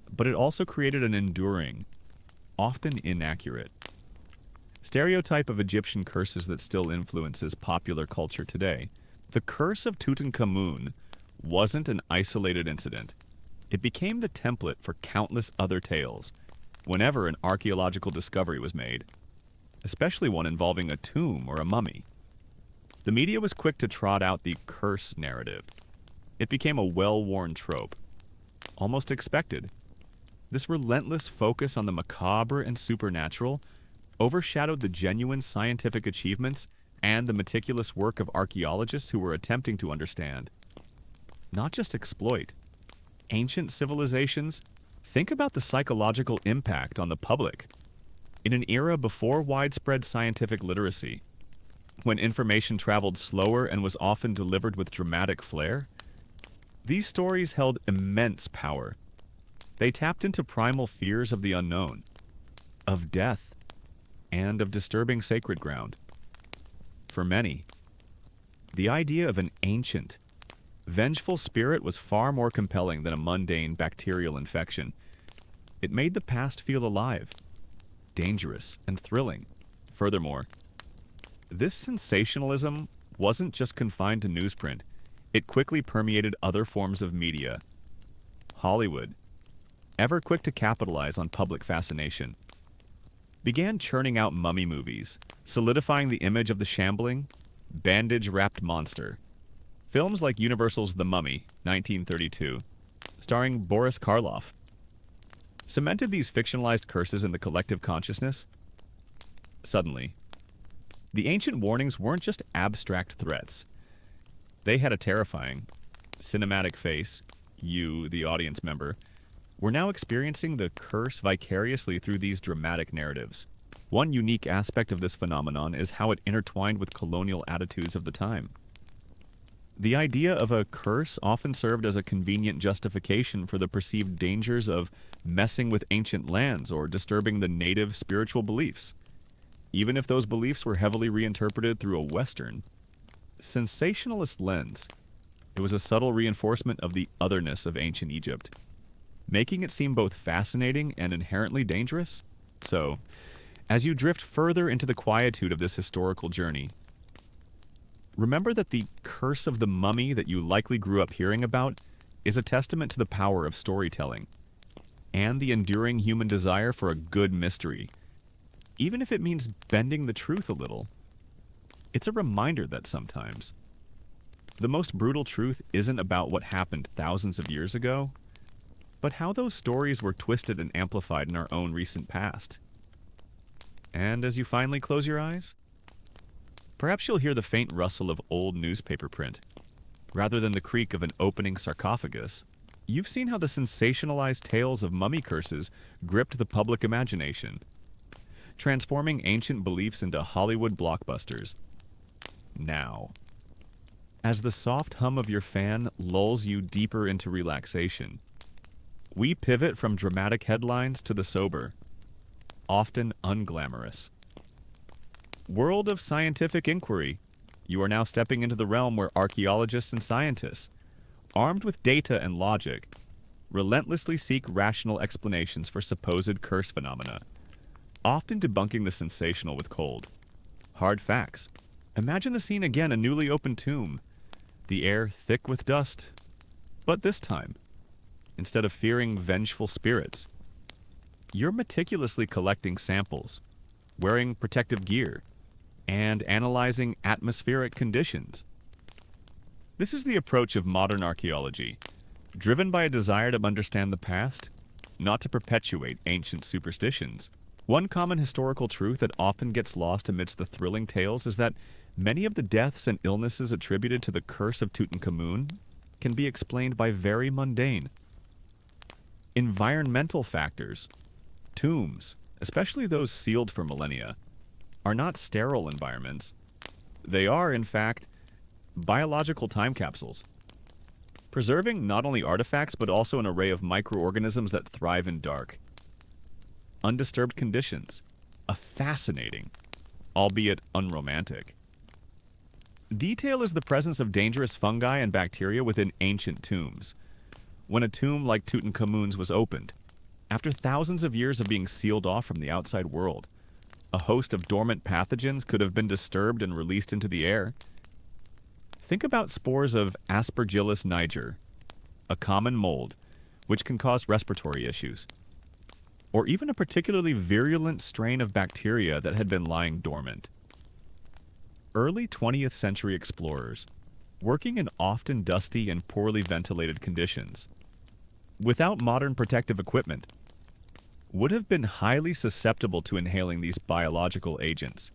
but it also created an enduring, often inaccurate, stereotype of Egyptian curses that still influences popular culture today. The curse of Tutankhamun wasn't an isolated incident. It became the template for countless other tales whenever an archaeological discovery was made, especially one involving a tomb or a mummy. The media was quick to trot out the curse narrative. It became a well-worn trope, almost expected. This relentless focus on the macabre and supernatural overshadowed the genuine scientific achievements and the meticulous work of archaeologists who were attempting to understand, not just exploit, ancient civilizations. Think about the psychological impact on the public. In an era before widespread scientific literacy, when information traveled slower and was often delivered with dramatic flair, these stories held immense power. They tapped into primal fears of the unknown, of death, and of disturbing sacred ground. For many, the idea of an ancient, vengeful spirit was far more compelling than a mundane bacterial infection. It made the past feel alive, dangerous, and thrilling. Furthermore, this sensationalism wasn't just confined to newsprint. It quickly permeated other forms of media. Hollywood, ever quick to capitalize on public fascination, began churning out mummy movies, solidifying the image of the shambling, bandage-wrapped monster. Films like Universal's The Mummy, 1932, starring Boris Karloff, cemented these fictionalized curses in the collective consciousness. Suddenly, the ancient warnings weren't just abstract threats. They had a terrifying, cinematic face. You, the audience member, were now experiencing the curse vicariously through these dramatic narratives. One unique aspect of this phenomenon is how it intertwined with colonial attitudes of the time. The idea of a curse often served as a convenient justification for the perceived dangers of messing with ancient lands or disturbing the native spiritual beliefs, even if those beliefs were heavily reinterpreted through a Western, sensationalist lens. It was a subtle reinforcement of the otherness of ancient Egypt, making it seem both fascinating and inherently dangerous. So, as you drift further into the quietude of this historical journey, remember that the curse of the mummy that you likely grew up hearing about is a testament to the power of storytelling and the enduring human desire for a good mystery, even if it means bending the truth a little. It's a reminder that sometimes the most brutal truth isn't about what happened thousands of years ago, but how those stories were twisted and amplified in our own recent past. And as you finally close your eyes, perhaps you'll hear the faint rustle of old newspaper print, rather than the creak of an opening sarcophagus. You've seen how the sensationalized tales of mummy curses gripped the public imagination, transforming ancient beliefs into Hollywood blockbusters. Now, as the soft hum of your fan lulls you deeper into relaxation, we pivot from dramatic headlines to the sober, often unglamorous world of scientific inquiry. You are now stepping into the realm where archaeologists and scientists, armed with data and logic, relentlessly seek rational explanations for supposed curse phenomena, often debunking the sensational with cold, hard facts. Imagine the scene again: a newly opened tomb, the air thick with dust. But this time, instead of fearing vengeful spirits, you're meticulously collecting samples, wearing protective gear, and analyzing atmospheric conditions. This is the approach of modern archaeology, driven by a desire to understand the past, not to perpetuate ancient superstitions. One common historical truth that often gets lost amidst the thrilling tales is that many of the deaths and illnesses attributed to the curse of Tutankhamun can be explained by very mundane environmental factors. Tombs, especially those sealed for millennia, are not sterile environments. They are, in fact, biological time capsules, preserving not only artifacts but also an array of microorganisms that thrive in dark, undisturbed conditions. A fascinating, albeit unromantic, detail is the presence of dangerous fungi and bacteria within ancient tombs. When a tomb like Tutankhamun's was opened, after thousands of years of being sealed off from the outside world, a host of dormant pathogens could have been disturbed and released into the air. Think about spores of Aspergillus niger, a common mold which can cause respiratory issues, or even a particularly virulent strain of bacteria that had been lying dormant. Early 20th century explorers, working in often dusty and poorly ventilated conditions, without modern protective equipment, would have been highly susceptible to inhaling these biological agents.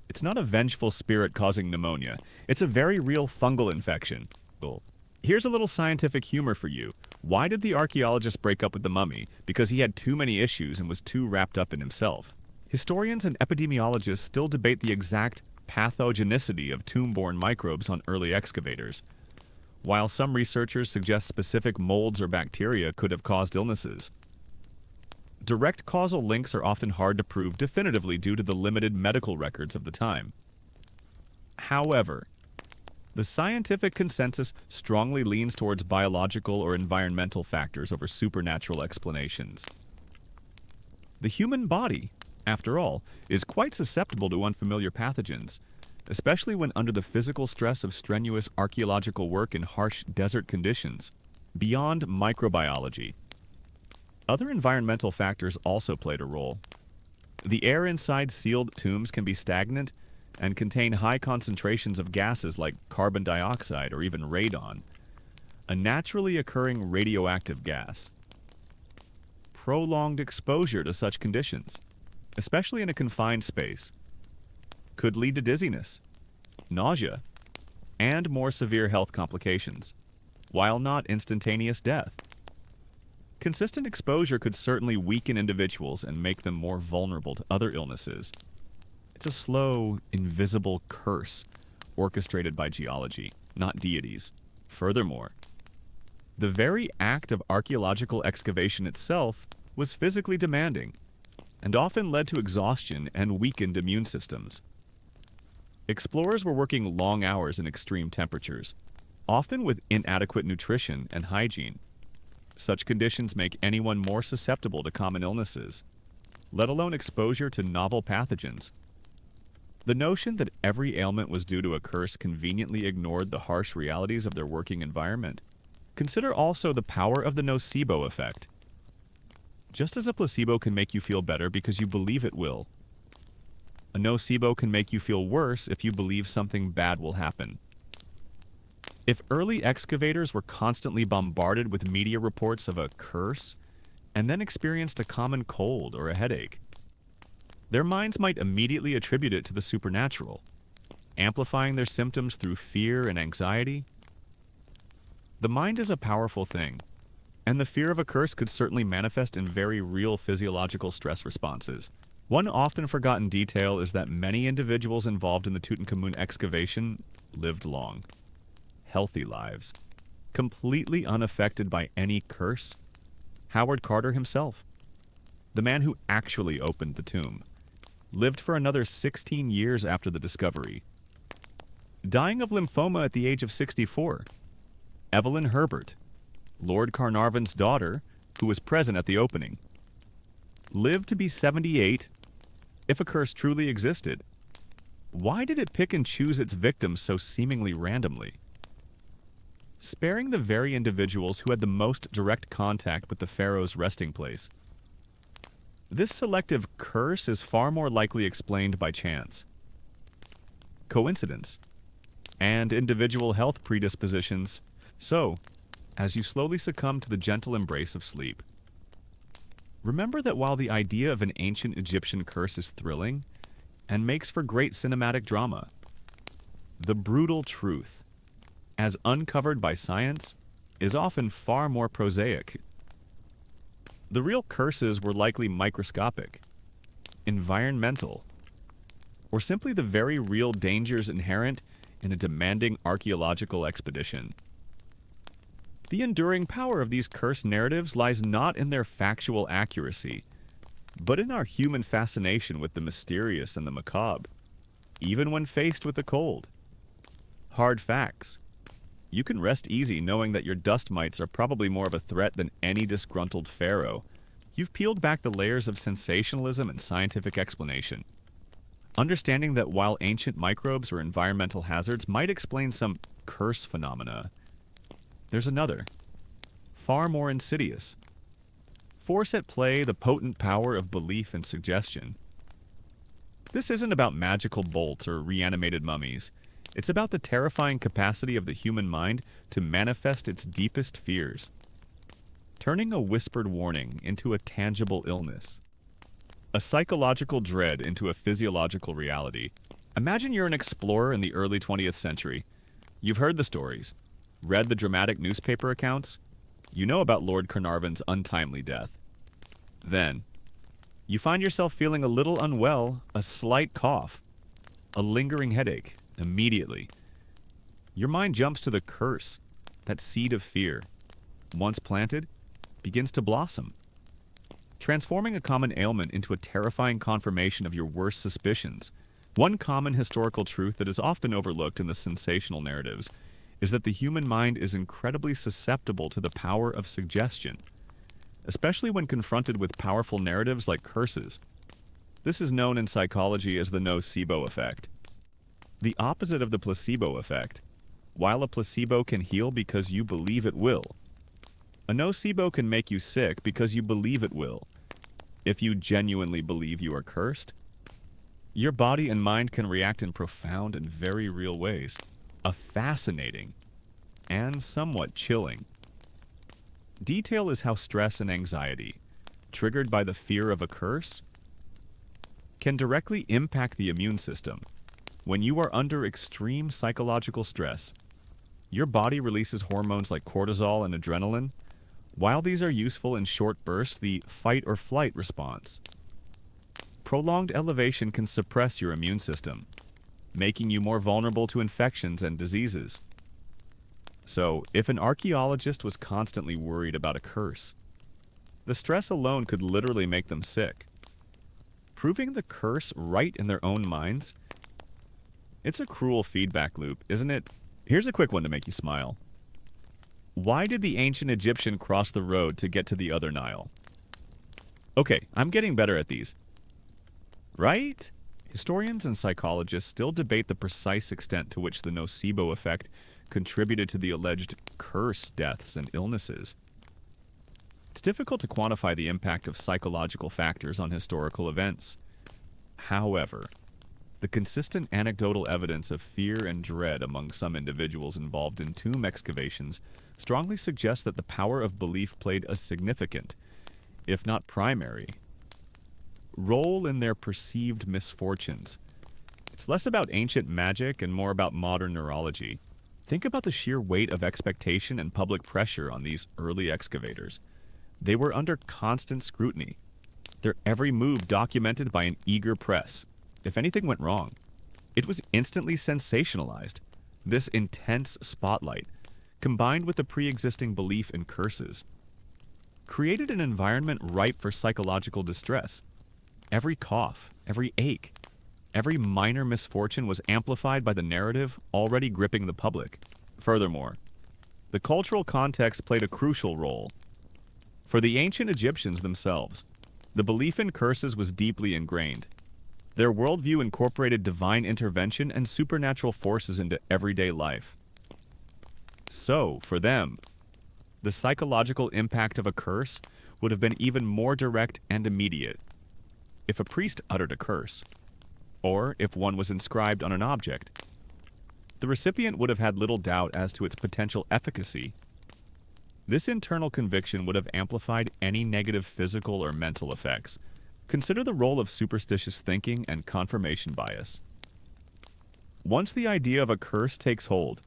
It's not a vengeful spirit causing pneumonia. It's a very real fungal infection. Here's a little scientific humor for you. Why did the archaeologist break up with the mummy? Because he had too many issues and was too wrapped up in himself. Historians and epidemiologists still debate the exact pathogenicity of tomb-borne microbes on early excavators. While some researchers suggest specific molds or bacteria could have caused illnesses, direct causal links are often hard to prove definitively due to the limited medical records of the time. However, the scientific consensus strongly leans towards biological or environmental factors over supernatural explanations. The human body, after all, is quite susceptible to unfamiliar pathogens, especially when under the physical stress of strenuous archaeological work in harsh desert conditions. Beyond microbiology, other environmental factors also played a role. The air inside sealed tombs can be stagnant and contain high concentrations of gases like carbon dioxide or even radon, a naturally occurring radioactive gas. Prolonged exposure to such conditions, especially in a confined space, could lead to dizziness, nausea, and more severe health complications, while not instantaneous death. Consistent exposure could certainly weaken individuals and make them more vulnerable to other illnesses. It's a slow, invisible curse orchestrated by geology, not deities. Furthermore, the very act of archaeological excavation itself was physically demanding and often led to exhaustion and weakened immune systems. Explorers were working long hours in extreme temperatures, often with inadequate nutrition and hygiene. Such conditions make anyone more susceptible to common illnesses, let alone exposure to novel pathogens. The notion that every ailment was due to a curse conveniently ignored the harsh realities of their working environment. Consider also the power of the nocebo effect. Just as a placebo can make you feel better because you believe it will, a nocebo can make you feel worse if you believe something bad will happen. If early excavators were constantly bombarded with media reports of a curse and then experienced a common cold or a headache, their minds might immediately attribute it to the supernatural, amplifying their symptoms through fear and anxiety. The mind is a powerful thing, and the fear of a curse could certainly manifest in very real physiological stress responses. One often forgotten detail is that many individuals involved in the Tutankhamun excavation lived long, healthy lives, completely unaffected by any curse. Howard Carter himself, the man who actually opened the tomb, lived for another 16 years after the discovery, dying of lymphoma at the age of 64. Evelyn Herbert, Lord Carnarvon's daughter, who was present at the opening, lived to be 78. If a curse truly existed, why did it pick and choose its victims so seemingly randomly? Sparing the very individuals who had the most direct contact with the pharaoh's resting place. This selective curse is far more likely explained by chance, coincidence, and individual health predispositions. So, as you slowly succumb to the gentle embrace of sleep, remember that while the idea of an ancient Egyptian curse is thrilling and makes for great cinematic drama, the brutal truth, as uncovered by science, is often far more prosaic. The real curses were likely microscopic, environmental, or simply the very real dangers inherent in a demanding archaeological expedition. The enduring power of these cursed narratives lies not in their factual accuracy, but in our human fascination with the mysterious and the macabre, even when faced with the cold. Hard facts. You can rest easy knowing that your dust mites are probably more of a threat than any disgruntled pharaoh. You've peeled back the layers of sensationalism and scientific explanation, understanding that while ancient microbes or environmental hazards might explain some curse phenomena, there's another, far more insidious force at play: the potent power of belief and suggestion. This isn't about magical bolts or reanimated mummies. It's about the terrifying capacity of the human mind to manifest its deepest fears. turning a whispered warning into a tangible illness, a psychological dread into a physiological reality. Imagine you're an explorer in the early 20th century. You've heard the stories, read the dramatic newspaper accounts, you know about Lord Carnarvon's untimely death. Then, you find yourself feeling a little unwell, a slight cough, a lingering headache. Immediately, your mind jumps to the curse. That seed of fear, once planted, begins to blossom, transforming a common ailment into a terrifying confirmation of your worst suspicions. One common historical truth that is often overlooked in the sensational narratives is that the human mind is incredibly susceptible to the power of suggestion, especially when confronted with powerful narratives like curses. This is known in psychology as the nocebo effect, the opposite of the placebo effect. While a placebo can heal because you believe it will, a nocebo can make you sick because you believe it will. If you genuinely believe you are cursed, your body and mind can react in profound and very real ways. A fascinating and somewhat chilling detail is how stress and anxiety, triggered by the fear of a curse, can directly impact the immune system. When you are under extreme psychological stress, your body releases hormones like cortisol and adrenaline. While these are useful in short bursts, the fight or flight response, prolonged elevation can suppress your immune system, making you more vulnerable to infections and diseases. So, if an archaeologist was constantly worried about a curse, the stress alone could literally make them sick. Proving the curse right in their own minds? It's a cruel feedback loop, isn't it? Here's a quick one to make you smile. Why did the ancient Egyptian cross the road to get to the other Nile? Okay, I'm getting better at these. Right? Historians and psychologists still debate the precise extent to which the nocebo effect contributed to the alleged curse deaths and illnesses. It's difficult to quantify the impact of psychological factors on historical events. However, the consistent anecdotal evidence of fear and dread among some individuals involved in tomb excavations strongly suggests that the power of belief played a significant, if not primary, role in their perceived misfortunes. It's less about ancient magic and more about modern neurology. Think about the sheer weight of expectation and public pressure on these early excavators. They were under constant scrutiny, their every move documented by an eager press. If anything went wrong, it was instantly sensationalized. This intense spotlight, combined with the pre-existing belief in curses, created an environment ripe for psychological distress. Every cough, every ache, every minor misfortune was amplified by the narrative already gripping the public. Furthermore, the cultural context played a crucial role. For the ancient Egyptians themselves, the belief in curses was deeply ingrained. Their worldview incorporated divine intervention and supernatural forces into everyday life. So, for them, the psychological impact of a curse would have been even more direct and immediate. If a priest uttered a curse, or if one was inscribed on an object, the recipient would have had little doubt as to its potential efficacy. This internal conviction would have amplified any negative physical or mental effects. Consider the role of superstitious thinking and confirmation bias. Once the idea of a curse takes hold,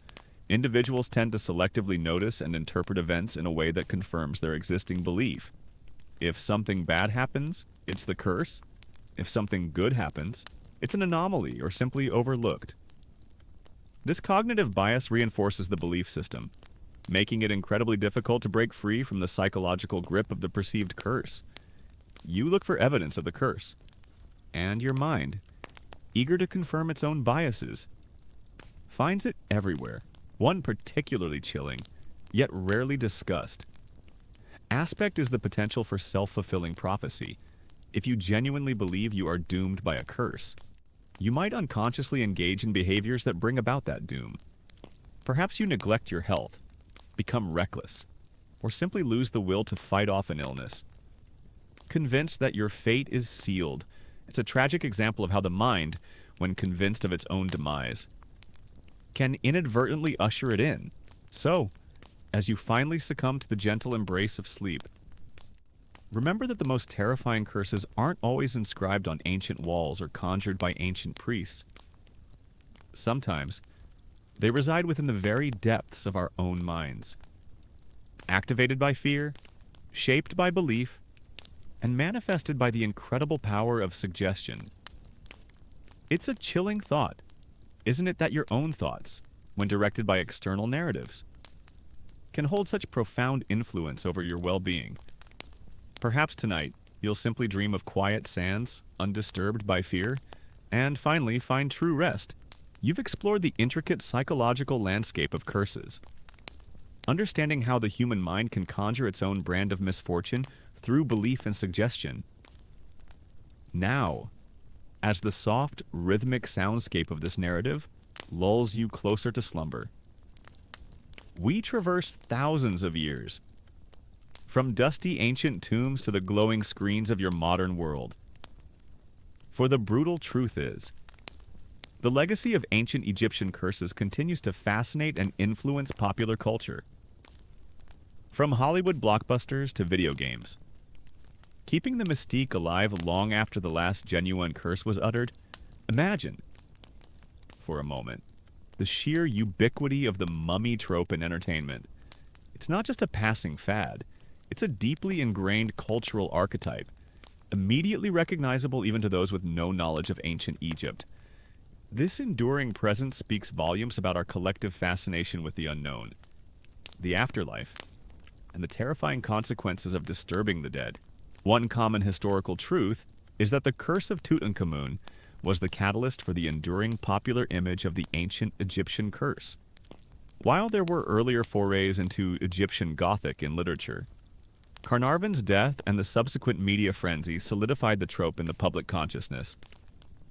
individuals tend to selectively notice and interpret events in a way that confirms their existing belief. If something bad happens, it's the curse. If something good happens, it's an anomaly or simply overlooked. This cognitive bias reinforces the belief system, making it incredibly difficult to break free from the psychological grip of the perceived curse. You look for evidence of the curse, and your mind, eager to confirm its own biases, finds it everywhere. One particularly chilling, yet rarely discussed, aspect is the potential for self-fulfilling prophecy. If you genuinely believe you are doomed by a curse, you might unconsciously engage in behaviors that bring about that doom. Perhaps you neglect your health, become reckless, or simply lose the will to fight off an illness. Convinced that your fate is sealed, it's a tragic example of how the mind, when convinced of its own demise, can inadvertently usher it in. So, as you finally succumb to the gentle embrace of sleep. Remember that the most terrifying curses aren't always inscribed on ancient walls or conjured by ancient priests. Sometimes, they reside within the very depths of our own minds. Activated by fear, shaped by belief, and manifested by the incredible power of suggestion. It's a chilling thought, isn't it, that your own thoughts, when directed by external narratives, can hold such profound influence over your well-being? Perhaps tonight, you'll simply dream of quiet sands, undisturbed by fear, and finally find true rest. You've explored the intricate psychological landscape of curses, understanding how the human mind can conjure its own brand of misfortune through belief and suggestion. Now, as the soft, rhythmic soundscape of this narrative lulls you closer to slumber, we traverse thousands of years, from dusty ancient tombs to the glowing screens of your modern world. For the brutal truth is, the legacy of ancient Egyptian curses continues to fascinate and influence popular culture. From Hollywood blockbusters to video games, keeping the mystique alive long after the last genuine curse was uttered. Imagine, for a moment, the sheer ubiquity of the mummy trope in entertainment. It's not just a passing fad, it's a deeply ingrained cultural archetype, immediately recognizable even to those with no knowledge of ancient Egypt. This enduring presence speaks volumes about our collective fascination with the unknown, the afterlife, and the terrifying consequences of disturbing the dead. One common historical truth is that the curse of Tutankhamun was the catalyst for the enduring popular image of the ancient Egyptian curse. While there were earlier forays into Egyptian Gothic in literature, Carnarvon's death and the subsequent media frenzy solidified the trope in the public consciousness.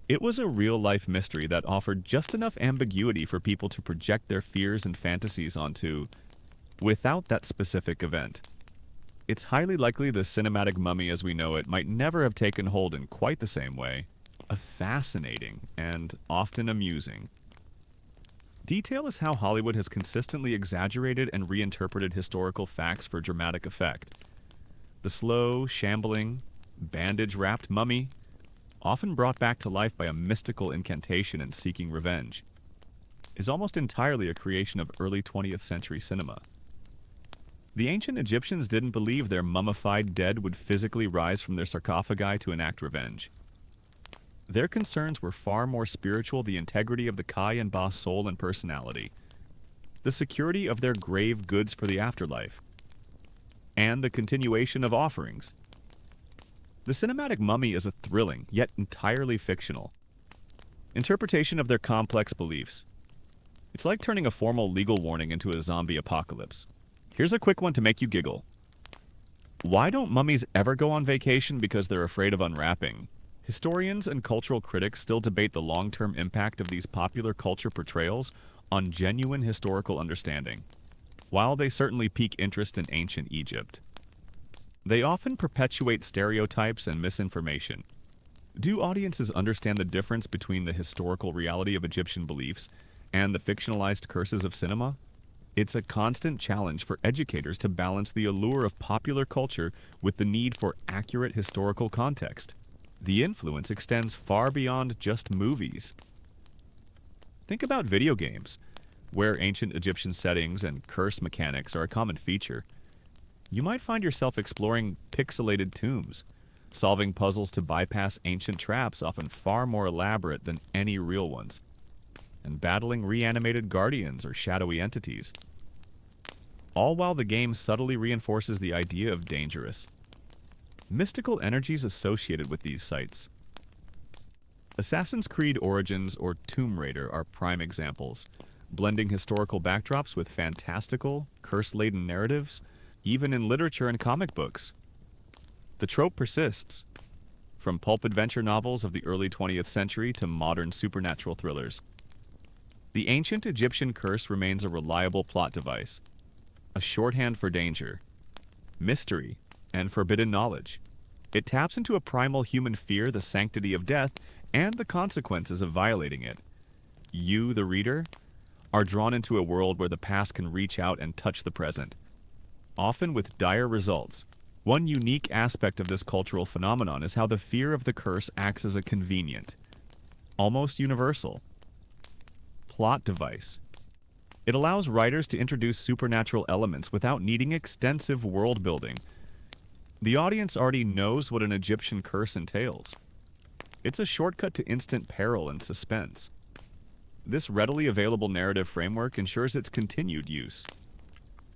It was a real-life mystery that offered just enough ambiguity for people to project their fears and fantasies onto, without that specific event. It's highly likely the cinematic mummy as we know it might never have taken hold in quite the same way. A fascinating and often amusing detail is how Hollywood has consistently exaggerated and reinterpreted historical facts for dramatic effect. The slow, shambling, bandage-wrapped mummy, often brought back to life by a mystical incantation and seeking revenge, is almost entirely a creation of early 20th century cinema. The ancient Egyptians didn't believe their mummified dead would physically rise from their sarcophagi to enact revenge. Their concerns were far more spiritual: the integrity of the Kai and Ba soul and personality, the security of their grave goods for the afterlife, and the continuation of offerings. The cinematic mummy is a thrilling, yet entirely fictional interpretation of their complex beliefs. It's like turning a formal legal warning into a zombie apocalypse. Here's a quick one to make you giggle. Why don't mummies ever go on vacation? Because they're afraid of unwrapping. Historians and cultural critics still debate the long-term impact of these popular culture portrayals on genuine historical understanding. While they certainly pique interest in ancient Egypt, they often perpetuate stereotypes and misinformation. Do audiences understand the difference between the historical reality of Egyptian beliefs and the fictionalized curses of cinema? It's a constant challenge for educators to balance the allure of popular culture with the need for accurate historical context. The influence extends far beyond just movies. Think about video games, where ancient Egyptian settings and curse mechanics are a common feature. You might find yourself exploring pixelated tombs, solving puzzles to bypass ancient traps often far more elaborate than any real ones, and battling reanimated guardians or shadowy entities, all while the game subtly reinforces the idea of dangerous, mystical energies associated with these sites. Assassin's Creed Origins or Tomb Raider are prime examples, blending historical backdrops with fantastical, curse-laden narratives, even in literature and comic books. The trope persists, from pulp adventure novels of the early 20th century to modern supernatural thrillers. The ancient Egyptian curse remains a reliable plot device, a shorthand for danger, mystery, and forbidden knowledge. It taps into a primal human fear, the sanctity of death, and the consequences of violating it. You, the reader, are drawn into a world where the past can reach out and touch the present, often with dire results. One unique aspect of this cultural phenomenon is how the fear of the curse acts as a convenient, almost universal, plot device. It allows writers to introduce supernatural elements without needing extensive world building. The audience already knows what an Egyptian curse entails. It's a shortcut to instant peril and suspense. This readily available narrative framework ensures its continued use.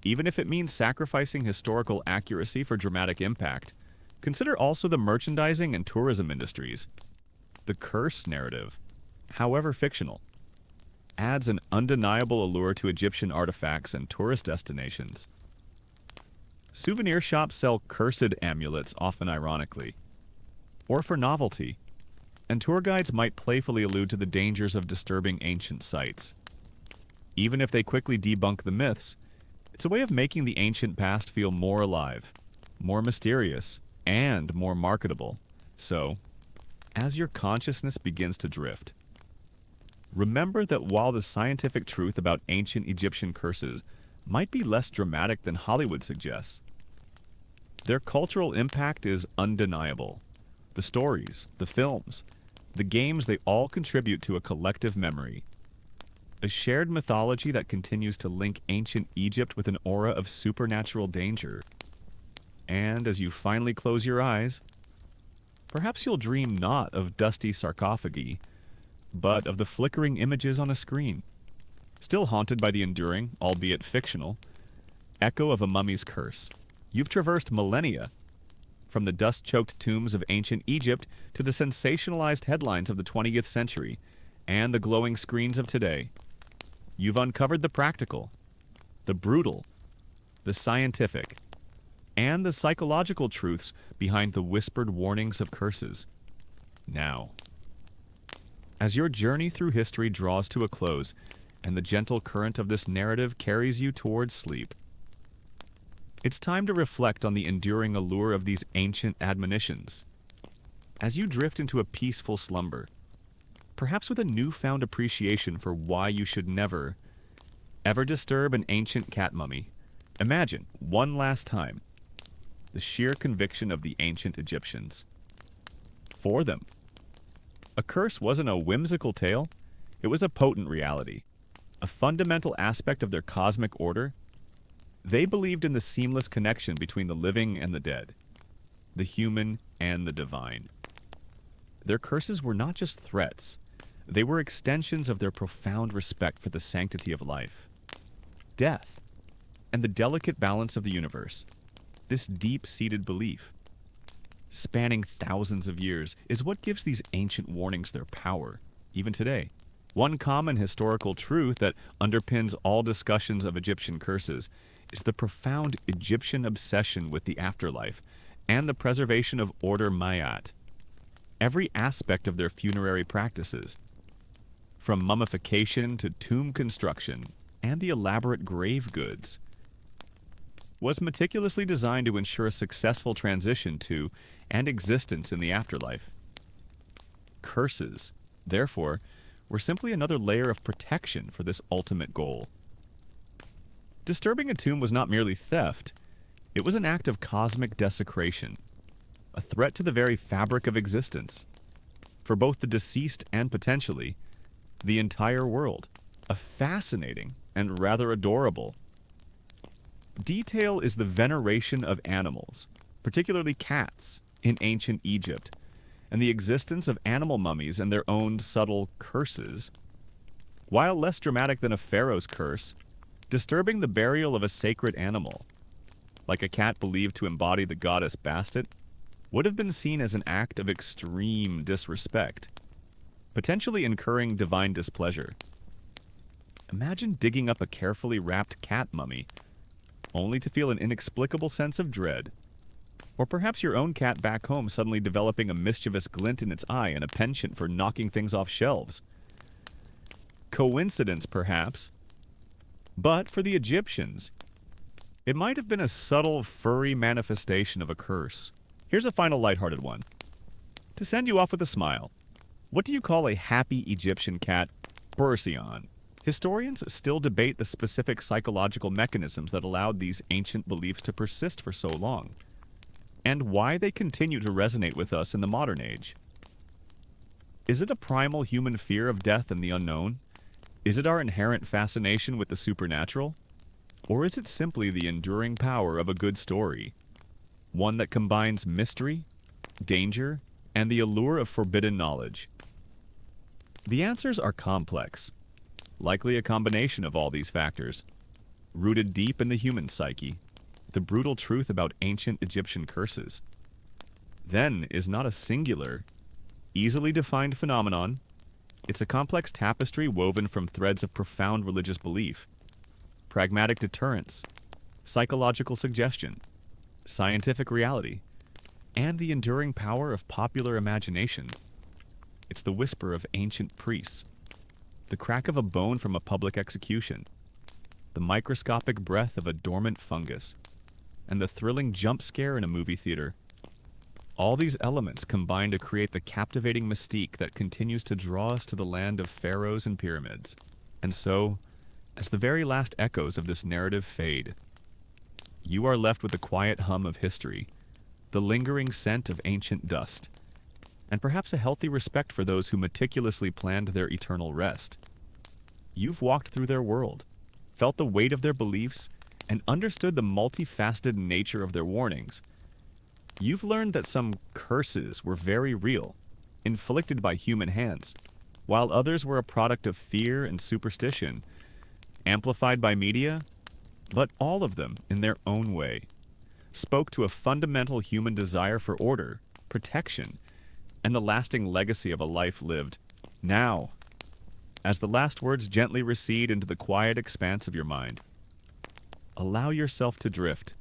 Even if it means sacrificing historical accuracy for dramatic impact, consider also the merchandising and tourism industries. The curse narrative, however fictional, adds an undeniable allure to Egyptian artifacts and tourist destinations. Souvenir shops sell cursed amulets, often ironically, or for novelty, and tour guides might playfully allude to the dangers of disturbing ancient sites. Even if they quickly debunk the myths, it's a way of making the ancient past feel more alive, more mysterious, and more marketable. So, as your consciousness begins to drift, remember that while the scientific truth about ancient Egyptian curses might be less dramatic than Hollywood suggests, their cultural impact is undeniable. The stories, the films, the games, they all contribute to a collective memory, a shared mythology that continues to link ancient Egypt with an aura of supernatural danger. And as you finally close your eyes, perhaps you'll dream not of dusty sarcophagi, but of the flickering images on a screen, still haunted by the enduring, albeit fictional, echo of a mummy's curse. You've traversed millennia, from the dust-choked tombs of ancient Egypt to the sensationalized headlines of the 20th century and the glowing screens of today. You've uncovered the practical, the brutal, the scientific, and the psychological truths behind the whispered warnings of curses. Now, as your journey through history draws to a close and the gentle current of this narrative carries you towards sleep, it's time to reflect on the enduring allure of these ancient admonitions. As you drift into a peaceful slumber, perhaps with a newfound appreciation for why you should never, ever disturb an ancient cat mummy, imagine, one last time, the sheer conviction of the ancient Egyptians. For them, a curse wasn't a whimsical tale, it was a potent reality, a fundamental aspect of their cosmic order. They believed in the seamless connection between the living and the dead, the human and the divine. Their curses were not just threats, they were extensions of their profound respect for the sanctity of life, death, and the delicate balance of the universe. This deep-seated belief, spanning thousands of years, is what gives these ancient warnings their power, even today. One common historical truth that underpins all discussions of Egyptian curses is the profound Egyptian obsession with the afterlife and the preservation of order mayat. Every aspect of their funerary practices, from mummification to tomb construction and the elaborate grave goods, was meticulously designed to ensure a successful transition to and existence in the afterlife. Curses, therefore, were simply another layer of protection for this ultimate goal. Disturbing a tomb was not merely theft, it was an act of cosmic desecration, a threat to the very fabric of existence, for both the deceased and potentially the entire world. A fascinating and rather adorable detail is the veneration of animals, particularly cats, in ancient Egypt, and the existence of animal mummies and their own subtle curses. While less dramatic than a pharaoh's curse, disturbing the burial of a sacred animal, like a cat believed to embody the goddess Bastet, would have been seen as an act of extreme disrespect, potentially incurring divine displeasure. Imagine digging up a carefully wrapped cat mummy, only to feel an inexplicable sense of dread. Or perhaps your own cat back home suddenly developing a mischievous glint in its eye and a penchant for knocking things off shelves. Coincidence, perhaps. But for the Egyptians, it might have been a subtle, furry manifestation of a curse. Here's a final lighthearted one. To send you off with a smile, what do you call a happy Egyptian cat, Perseon? Historians still debate the specific psychological mechanisms that allowed these ancient beliefs to persist for so long, and why they continue to resonate with us in the modern age. Is it a primal human fear of death and the unknown? Is it our inherent fascination with the supernatural? Or is it simply the enduring power of a good story? One that combines mystery, danger, and the allure of forbidden knowledge? The answers are complex, likely a combination of all these factors. Rooted deep in the human psyche, the brutal truth about ancient Egyptian curses, then, is not a singular, easily defined phenomenon. It's a complex tapestry woven from threads of profound religious belief, pragmatic deterrence, psychological suggestion, scientific reality, and the enduring power of popular imagination. It's the whisper of ancient priests, the crack of a bone from a public execution, the microscopic breath of a dormant fungus, and the thrilling jump scare in a movie theater. All these elements combine to create the captivating mystique that continues to draw us to the land of pharaohs and pyramids. And so, as the very last echoes of this narrative fade, you are left with the quiet hum of history, the lingering scent of ancient dust, and perhaps a healthy respect for those who meticulously planned their eternal rest. You've walked through their world, felt the weight of their beliefs, and understood the multifaceted nature of their warnings. You've learned that some curses were very real, inflicted by human hands, while others were a product of fear and superstition, amplified by media, but all of them, in their own way, spoke to a fundamental human desire for order, protection, and the lasting legacy of a life lived now. As the last words gently recede into the quiet expanse of your mind, allow yourself to drift.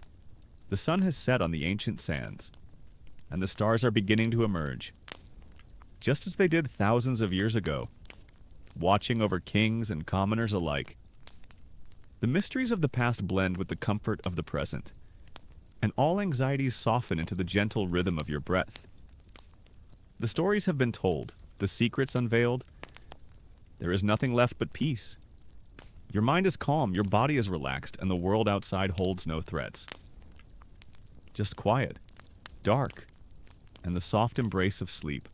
The sun has set on the ancient sands, and the stars are beginning to emerge, just as they did thousands of years ago, watching over kings and commoners alike. The mysteries of the past blend with the comfort of the present, and all anxieties soften into the gentle rhythm of your breath. The stories have been told, the secrets unveiled. There is nothing left but peace. Your mind is calm, your body is relaxed, and the world outside holds no threats. Just quiet, dark, and the soft embrace of sleep.